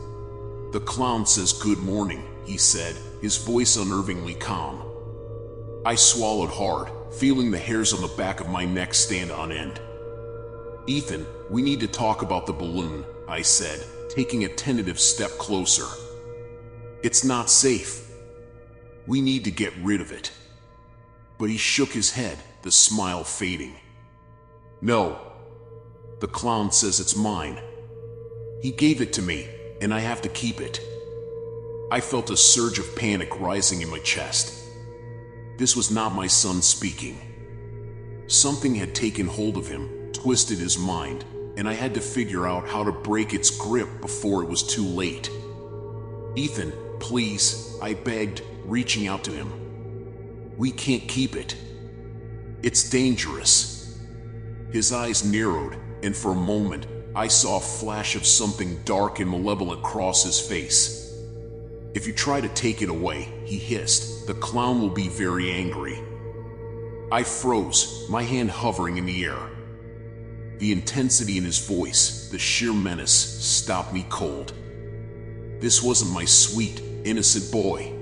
The clown says good morning, he said, his voice unnervingly calm. I swallowed hard, feeling the hairs on the back of my neck stand on end. Ethan, we need to talk about the balloon, I said, taking a tentative step closer. It's not safe. We need to get rid of it. But he shook his head, the smile fading. No. The clown says it's mine. He gave it to me, and I have to keep it. I felt a surge of panic rising in my chest. This was not my son speaking. Something had taken hold of him, twisted his mind, and I had to figure out how to break its grip before it was too late. Ethan, please, I begged, reaching out to him. We can't keep it. It's dangerous. His eyes narrowed, and for a moment, I saw a flash of something dark and malevolent cross his face. If you try to take it away, he hissed, the clown will be very angry. I froze, my hand hovering in the air. The intensity in his voice, the sheer menace, stopped me cold. This wasn't my sweet, innocent boy.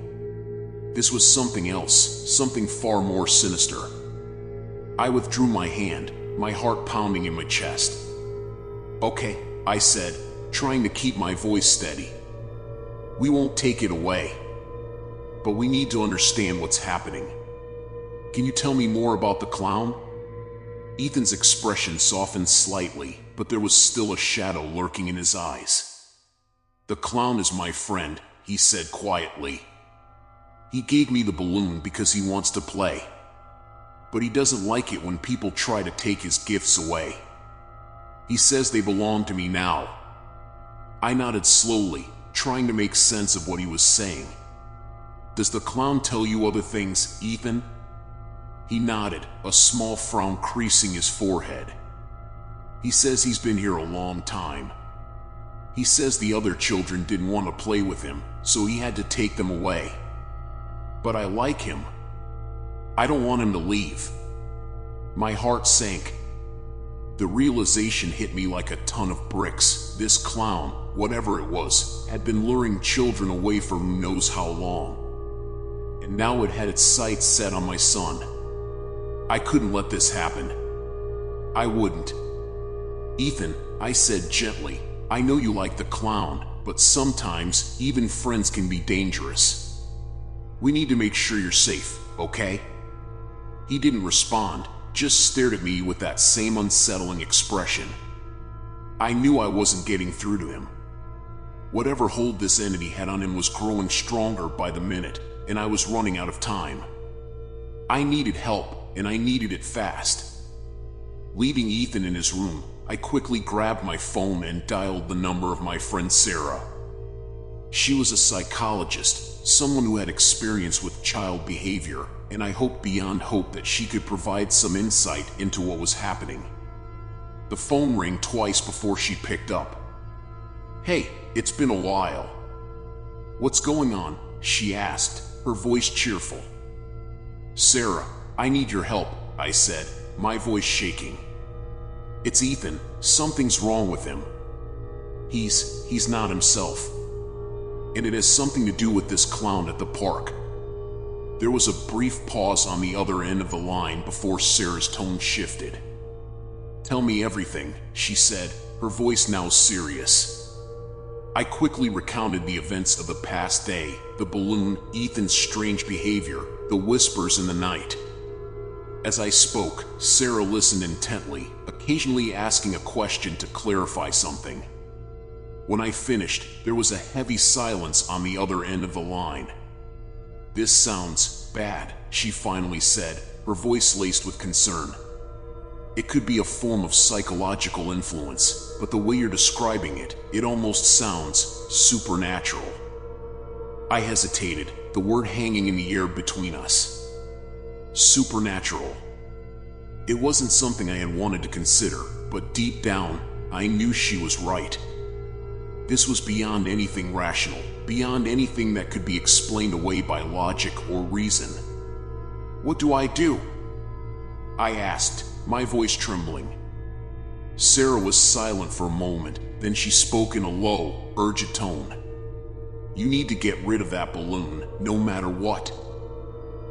This was something else, something far more sinister. I withdrew my hand, my heart pounding in my chest. "Okay," I said, trying to keep my voice steady. "We won't take it away. But we need to understand what's happening. Can you tell me more about the clown?" Ethan's expression softened slightly, but there was still a shadow lurking in his eyes. "The clown is my friend," he said quietly. "He gave me the balloon because he wants to play. But he doesn't like it when people try to take his gifts away. He says they belong to me now." I nodded slowly, trying to make sense of what he was saying. "Does the clown tell you other things, Ethan?" He nodded, a small frown creasing his forehead. "He says he's been here a long time. He says the other children didn't want to play with him, so he had to take them away. But I like him. I don't want him to leave." My heart sank. The realization hit me like a ton of bricks. This clown, whatever it was, had been luring children away for who knows how long. And now it had its sights set on my son. I couldn't let this happen. I wouldn't. "Ethan," I said gently, "I know you like the clown, but sometimes even friends can be dangerous. We need to make sure you're safe, okay?" He didn't respond, just stared at me with that same unsettling expression. I knew I wasn't getting through to him. Whatever hold this entity had on him was growing stronger by the minute, and I was running out of time. I needed help, and I needed it fast. Leaving Ethan in his room, I quickly grabbed my phone and dialed the number of my friend Sarah. She was a psychologist, someone who had experience with child behavior, and I hoped beyond hope that she could provide some insight into what was happening. The phone rang twice before she picked up. "Hey, it's been a while." "What's going on?" she asked, her voice cheerful. "Sarah, I need your help," I said, my voice shaking. "It's Ethan. Something's wrong with him. He's not himself. And it has something to do with this clown at the park." There was a brief pause on the other end of the line before Sarah's tone shifted. "Tell me everything," she said, her voice now serious. I quickly recounted the events of the past day, the balloon, Ethan's strange behavior, the whispers in the night. As I spoke, Sarah listened intently, occasionally asking a question to clarify something. When I finished, there was a heavy silence on the other end of the line. "This sounds bad," she finally said, her voice laced with concern. "It could be a form of psychological influence, but the way you're describing it, it almost sounds supernatural." I hesitated, the word hanging in the air between us. Supernatural. It wasn't something I had wanted to consider, but deep down, I knew she was right. This was beyond anything rational, beyond anything that could be explained away by logic or reason. "What do I do?" I asked, my voice trembling. Sarah was silent for a moment, then she spoke in a low, urgent tone. "You need to get rid of that balloon, no matter what.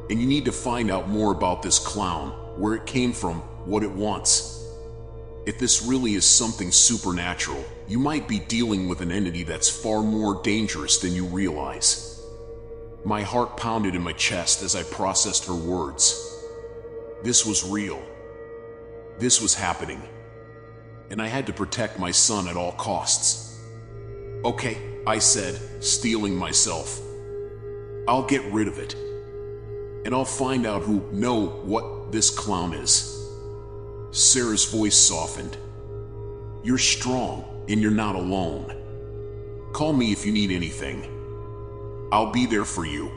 And you need to find out more about this clown, where it came from, what it wants. If this really is something supernatural, you might be dealing with an entity that's far more dangerous than you realize." My heart pounded in my chest as I processed her words. This was real. This was happening. And I had to protect my son at all costs. "Okay," I said, steeling myself. "I'll get rid of it. And I'll find out what this clown is." Sarah's voice softened. "You're strong, and you're not alone. Call me if you need anything. I'll be there for you."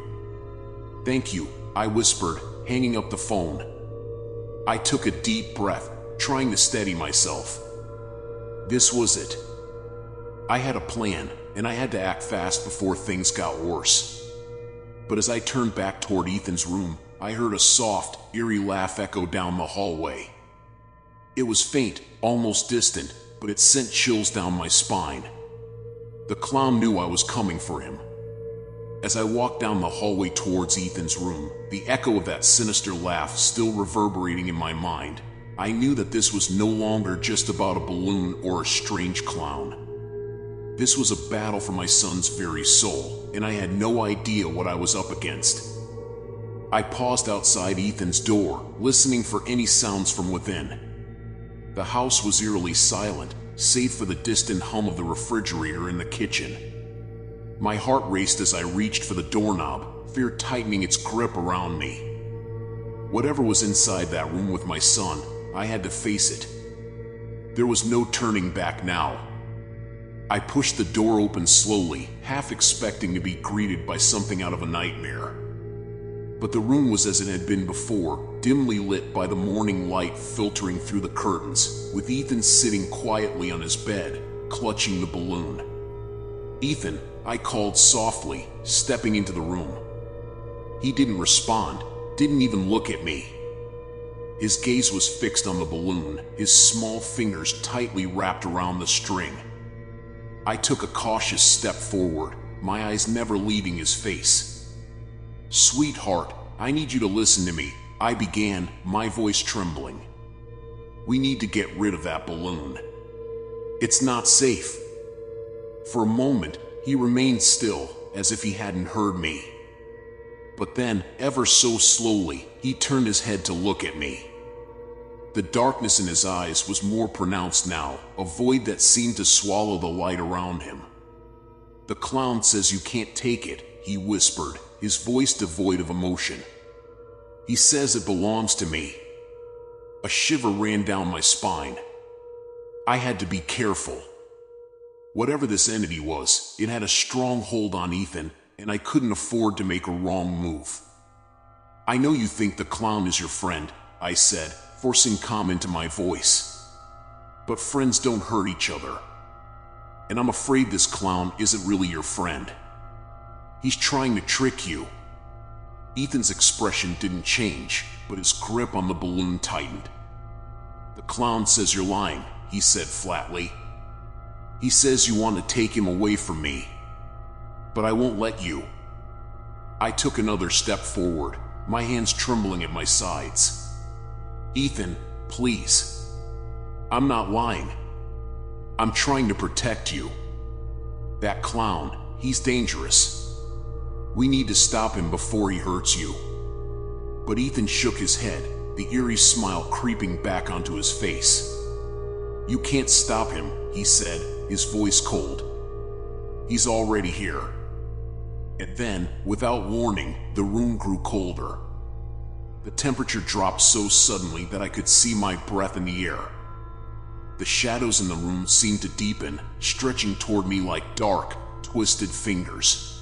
"Thank you," I whispered, hanging up the phone. I took a deep breath, trying to steady myself. This was it. I had a plan, and I had to act fast before things got worse. But as I turned back toward Ethan's room, I heard a soft, eerie laugh echo down the hallway. It was faint, almost distant, but it sent chills down my spine. The clown knew I was coming for him. As I walked down the hallway towards Ethan's room, the echo of that sinister laugh still reverberating in my mind, I knew that this was no longer just about a balloon or a strange clown. This was a battle for my son's very soul, and I had no idea what I was up against. I paused outside Ethan's door, listening for any sounds from within. The house was eerily silent, save for the distant hum of the refrigerator in the kitchen. My heart raced as I reached for the doorknob, fear tightening its grip around me. Whatever was inside that room with my son, I had to face it. There was no turning back now. I pushed the door open slowly, half expecting to be greeted by something out of a nightmare. But the room was as it had been before, dimly lit by the morning light filtering through the curtains, with Ethan sitting quietly on his bed, clutching the balloon. "Ethan," I called softly, stepping into the room. He didn't respond, didn't even look at me. His gaze was fixed on the balloon, his small fingers tightly wrapped around the string. I took a cautious step forward, my eyes never leaving his face. "Sweetheart, I need you to listen to me," I began, my voice trembling. "We need to get rid of that balloon. It's not safe." For a moment, he remained still, as if he hadn't heard me. But then, ever so slowly, he turned his head to look at me. The darkness in his eyes was more pronounced now, a void that seemed to swallow the light around him. "The clown says you can't take it," he whispered, his voice devoid of emotion. "He says it belongs to me." A shiver ran down my spine. I had to be careful. Whatever this entity was, it had a strong hold on Ethan, and I couldn't afford to make a wrong move. "I know you think the clown is your friend," I said, forcing calm into my voice. "But friends don't hurt each other. And I'm afraid this clown isn't really your friend. He's trying to trick you." Ethan's expression didn't change, but his grip on the balloon tightened. "The clown says you're lying," he said flatly. "He says you want to take him away from me. But I won't let you." I took another step forward, my hands trembling at my sides. "Ethan, please. I'm not lying. I'm trying to protect you. That clown, he's dangerous. We need to stop him before he hurts you." But Ethan shook his head, the eerie smile creeping back onto his face. "You can't stop him," he said, his voice cold. "He's already here." And then, without warning, the room grew colder. The temperature dropped so suddenly that I could see my breath in the air. The shadows in the room seemed to deepen, stretching toward me like dark, twisted fingers.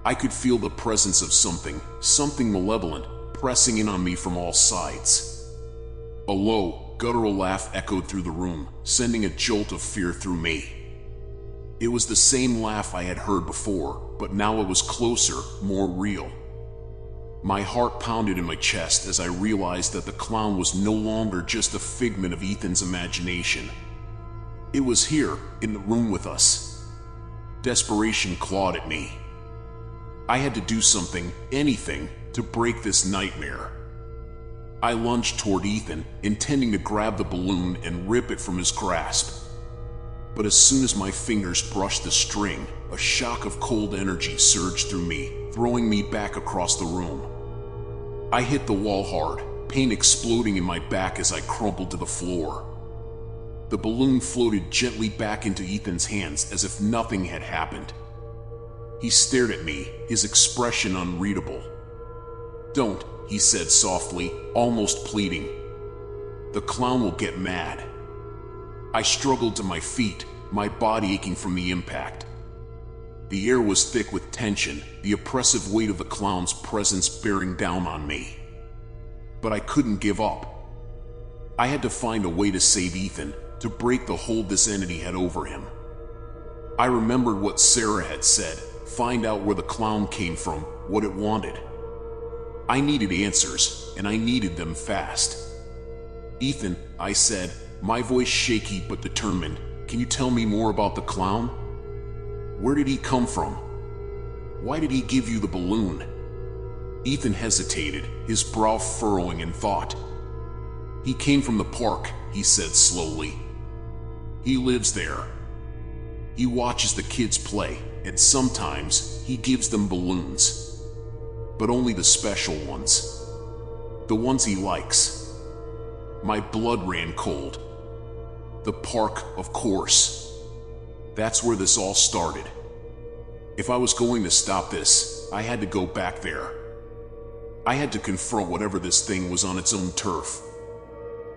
I could feel the presence of something malevolent, pressing in on me from all sides. A low, guttural laugh echoed through the room, sending a jolt of fear through me. It was the same laugh I had heard before, but now it was closer, more real. My heart pounded in my chest as I realized that the clown was no longer just a figment of Ethan's imagination. It was here, in the room with us. Desperation clawed at me. I had to do something, anything, to break this nightmare. I lunged toward Ethan, intending to grab the balloon and rip it from his grasp. But as soon as my fingers brushed the string, a shock of cold energy surged through me, throwing me back across the room. I hit the wall hard, pain exploding in my back as I crumpled to the floor. The balloon floated gently back into Ethan's hands as if nothing had happened. He stared at me, his expression unreadable. "Don't," he said softly, almost pleading. "The clown will get mad." I struggled to my feet, my body aching from the impact. The air was thick with tension, the oppressive weight of the clown's presence bearing down on me. But I couldn't give up. I had to find a way to save Ethan, to break the hold this entity had over him. I remembered what Sarah had said, find out where the clown came from, what it wanted. I needed answers, and I needed them fast. "Ethan," I said, my voice shaky but determined, "can you tell me more about the clown? Where did he come from?" Why did he give you the balloon? Ethan hesitated, his brow furrowing in thought. He came from the park, he said slowly. He lives there. He watches the kids play, and sometimes he gives them balloons. But only the special ones. The ones he likes. My blood ran cold. The park, of course. That's where this all started. If I was going to stop this, I had to go back there. I had to confront whatever this thing was on its own turf.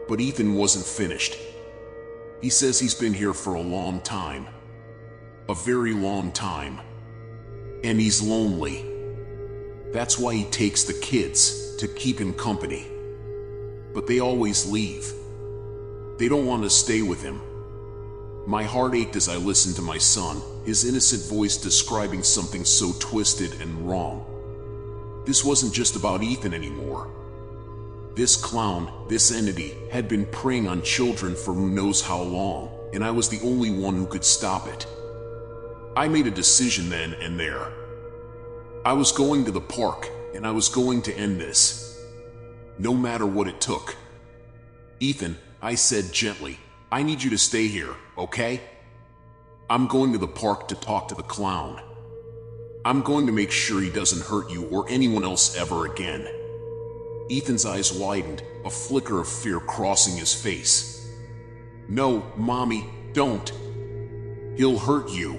But Ethan wasn't finished. He says he's been here for a long time. A very long time. And he's lonely. That's why he takes the kids, to keep him company. But they always leave. They don't want to stay with him. My heart ached as I listened to my son, his innocent voice describing something so twisted and wrong. This wasn't just about Ethan anymore. This clown, this entity, had been preying on children for who knows how long, and I was the only one who could stop it. I made a decision then and there. I was going to the park, and I was going to end this. No matter what it took. Ethan, I said gently, I need you to stay here, okay? I'm going to the park to talk to the clown. I'm going to make sure he doesn't hurt you or anyone else ever again. Ethan's eyes widened, a flicker of fear crossing his face. No, Mommy, don't. He'll hurt you.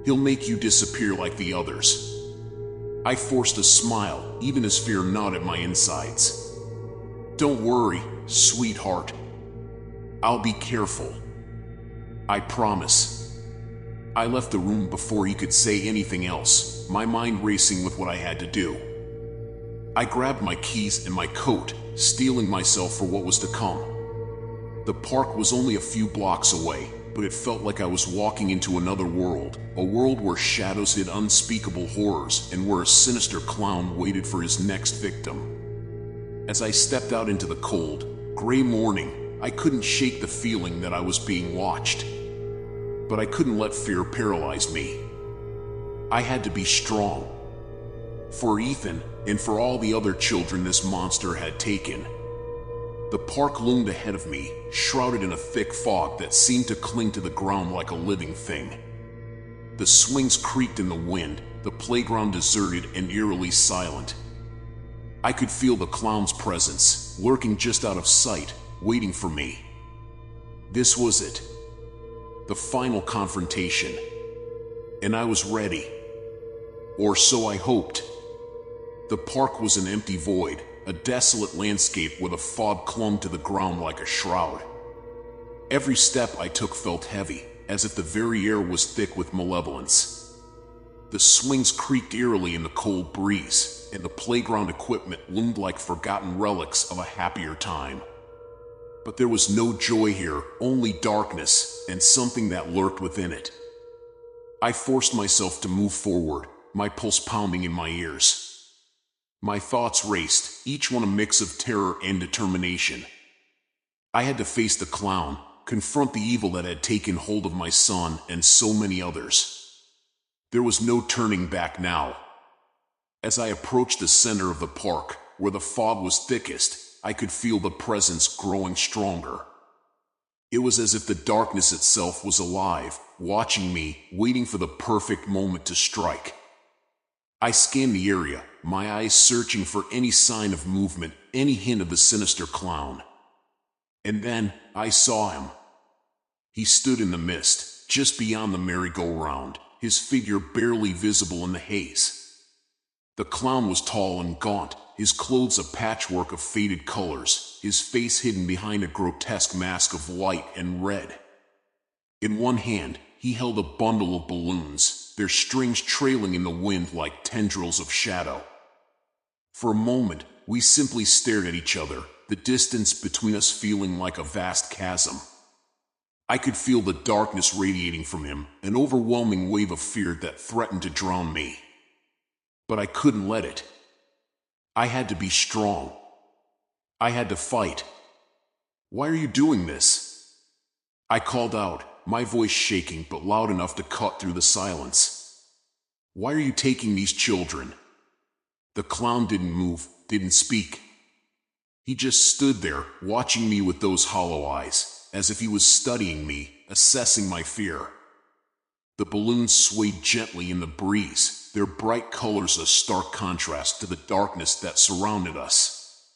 He'll make you disappear like the others. I forced a smile, even as fear gnawed at my insides. Don't worry, sweetheart. I'll be careful. I promise. I left the room before he could say anything else, my mind racing with what I had to do. I grabbed my keys and my coat, steeling myself for what was to come. The park was only a few blocks away, but it felt like I was walking into another world, a world where shadows hid unspeakable horrors and where a sinister clown waited for his next victim. As I stepped out into the cold, gray morning, I couldn't shake the feeling that I was being watched. But I couldn't let fear paralyze me. I had to be strong. For Ethan, and for all the other children this monster had taken. The park loomed ahead of me, shrouded in a thick fog that seemed to cling to the ground like a living thing. The swings creaked in the wind, the playground deserted and eerily silent. I could feel the clown's presence, lurking just out of sight, waiting for me. This was it. The final confrontation. And I was ready. Or so I hoped. The park was an empty void, a desolate landscape where the fog clung to the ground like a shroud. Every step I took felt heavy, as if the very air was thick with malevolence. The swings creaked eerily in the cold breeze, and the playground equipment loomed like forgotten relics of a happier time. But there was no joy here, only darkness, and something that lurked within it. I forced myself to move forward, my pulse pounding in my ears. My thoughts raced, each one a mix of terror and determination. I had to face the clown, confront the evil that had taken hold of my son and so many others. There was no turning back now. As I approached the center of the park, where the fog was thickest, I could feel the presence growing stronger. It was as if the darkness itself was alive, watching me, waiting for the perfect moment to strike. I scanned the area, my eyes searching for any sign of movement, any hint of the sinister clown. And then, I saw him. He stood in the mist, just beyond the merry-go-round, his figure barely visible in the haze. The clown was tall and gaunt, his clothes a patchwork of faded colors, his face hidden behind a grotesque mask of white and red. In one hand, he held a bundle of balloons, their strings trailing in the wind like tendrils of shadow. For a moment, we simply stared at each other, the distance between us feeling like a vast chasm. I could feel the darkness radiating from him, an overwhelming wave of fear that threatened to drown me. But I couldn't let it. I had to be strong. I had to fight. Why are you doing this? I called out, my voice shaking but loud enough to cut through the silence. Why are you taking these children? The clown didn't move, didn't speak. He just stood there, watching me with those hollow eyes, as if he was studying me, assessing my fear. The balloons swayed gently in the breeze, their bright colors a stark contrast to the darkness that surrounded us.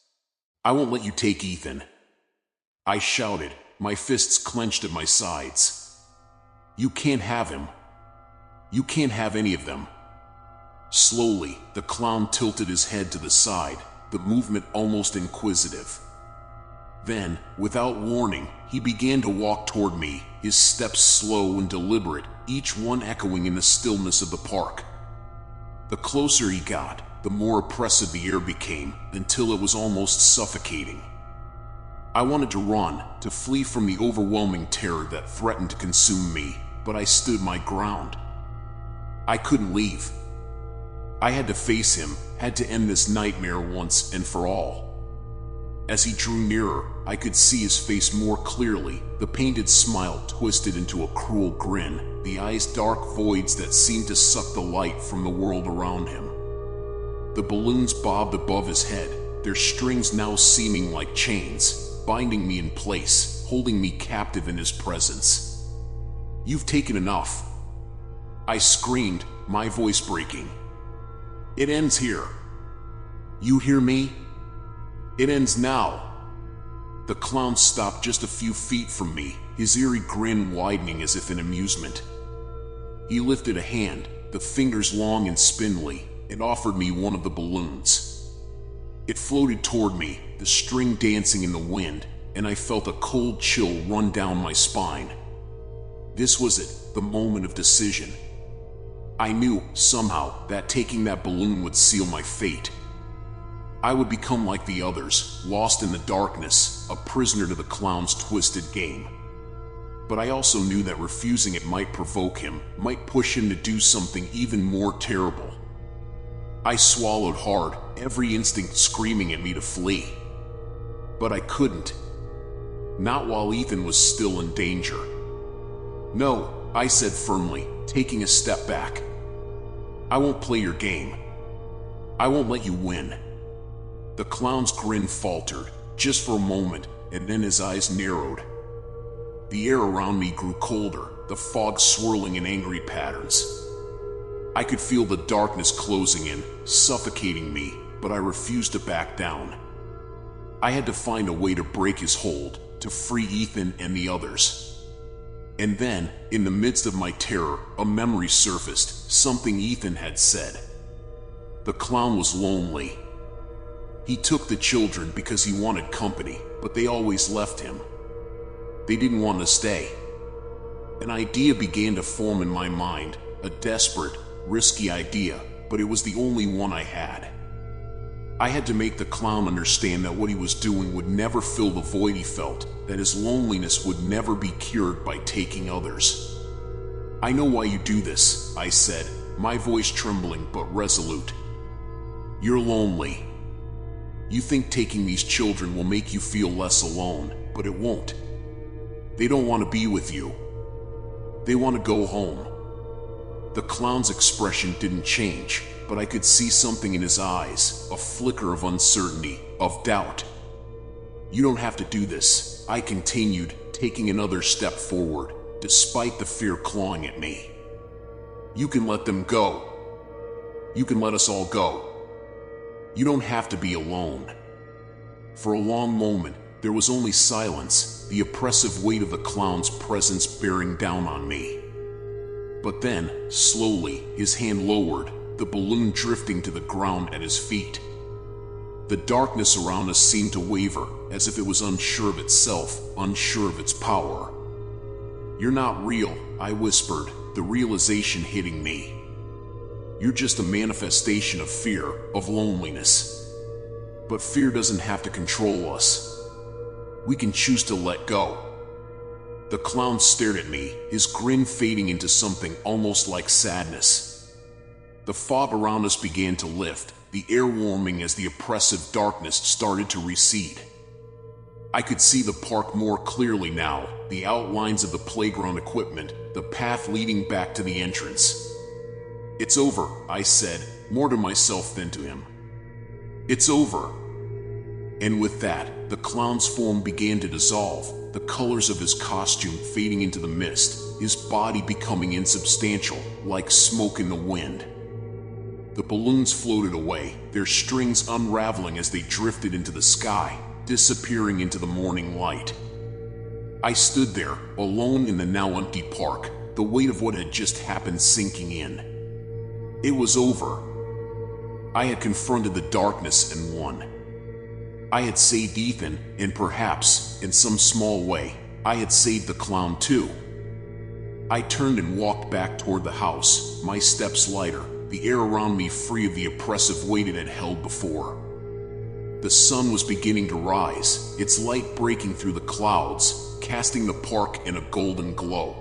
I won't let you take Ethan, I shouted, my fists clenched at my sides. You can't have him. You can't have any of them. Slowly, the clown tilted his head to the side, the movement almost inquisitive. Then, without warning, he began to walk toward me, his steps slow and deliberate, each one echoing in the stillness of the park. The closer he got, the more oppressive the air became, until it was almost suffocating. I wanted to run, to flee from the overwhelming terror that threatened to consume me, but I stood my ground. I couldn't leave. I had to face him, had to end this nightmare once and for all. As he drew nearer, I could see his face more clearly, the painted smile twisted into a cruel grin, the eyes dark voids that seemed to suck the light from the world around him. The balloons bobbed above his head, their strings now seeming like chains, binding me in place, holding me captive in his presence. You've taken enough. I screamed, my voice breaking. It ends here. You hear me? It ends now. The clown stopped just a few feet from me, his eerie grin widening as if in amusement. He lifted a hand, the fingers long and spindly, and offered me one of the balloons. It floated toward me, the string dancing in the wind, and I felt a cold chill run down my spine. This was it, the moment of decision. I knew, somehow, that taking that balloon would seal my fate. I would become like the others, lost in the darkness, a prisoner to the clown's twisted game. But I also knew that refusing it might provoke him, might push him to do something even more terrible. I swallowed hard, every instinct screaming at me to flee. But I couldn't. Not while Ethan was still in danger. No, I said firmly, taking a step back. I won't play your game. I won't let you win. The clown's grin faltered, just for a moment, and then his eyes narrowed. The air around me grew colder, the fog swirling in angry patterns. I could feel the darkness closing in, suffocating me, but I refused to back down. I had to find a way to break his hold, to free Ethan and the others. And then, in the midst of my terror, a memory surfaced, something Ethan had said. The clown was lonely. He took the children because he wanted company, but they always left him. They didn't want to stay. An idea began to form in my mind, a desperate, risky idea, but it was the only one I had. I had to make the clown understand that what he was doing would never fill the void he felt, that his loneliness would never be cured by taking others. I know why you do this, I said, my voice trembling but resolute. You're lonely. You think taking these children will make you feel less alone, but it won't. They don't want to be with you. They want to go home. The clown's expression didn't change, but I could see something in his eyes, a flicker of uncertainty, of doubt. You don't have to do this, I continued, taking another step forward, despite the fear clawing at me. You can let them go. You can let us all go. You don't have to be alone. For a long moment, there was only silence, the oppressive weight of the clown's presence bearing down on me. But then, slowly, his hand lowered, the balloon drifting to the ground at his feet. The darkness around us seemed to waver, as if it was unsure of itself, unsure of its power. You're not real, I whispered, the realization hitting me. You're just a manifestation of fear, of loneliness. But fear doesn't have to control us. We can choose to let go. The clown stared at me, his grin fading into something almost like sadness. The fog around us began to lift, the air warming as the oppressive darkness started to recede. I could see the park more clearly now, the outlines of the playground equipment, the path leading back to the entrance. "It's over," I said, more to myself than to him. "It's over." And with that, the clown's form began to dissolve, the colors of his costume fading into the mist, his body becoming insubstantial, like smoke in the wind. The balloons floated away, their strings unraveling as they drifted into the sky, disappearing into the morning light. I stood there, alone in the now empty park, the weight of what had just happened sinking in. It was over. I had confronted the darkness and won. I had saved Ethan, and perhaps, in some small way, I had saved the clown too. I turned and walked back toward the house, my steps lighter, the air around me free of the oppressive weight it had held before. The sun was beginning to rise, its light breaking through the clouds, casting the park in a golden glow.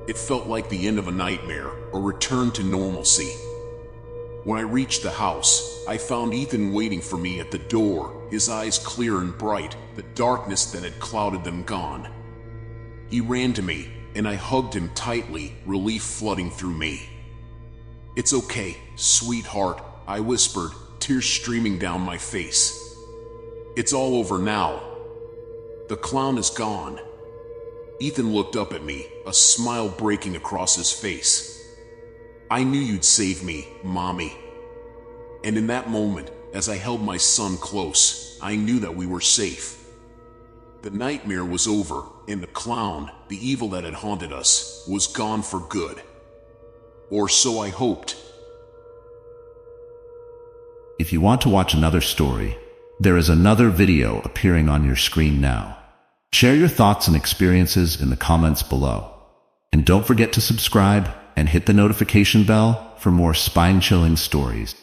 It felt like the end of a nightmare, a return to normalcy. When I reached the house, I found Ethan waiting for me at the door, his eyes clear and bright, the darkness that had clouded them gone. He ran to me, and I hugged him tightly, relief flooding through me. "It's okay, sweetheart," I whispered, tears streaming down my face. "It's all over now. The clown is gone." Ethan looked up at me, a smile breaking across his face. "I knew you'd save me, Mommy." And in that moment, as I held my son close, I knew that we were safe. The nightmare was over, and the clown, the evil that had haunted us, was gone for good. Or so I hoped. If you want to watch another story, there is another video appearing on your screen now. Share your thoughts and experiences in the comments below. And don't forget to subscribe and hit the notification bell for more spine-chilling stories.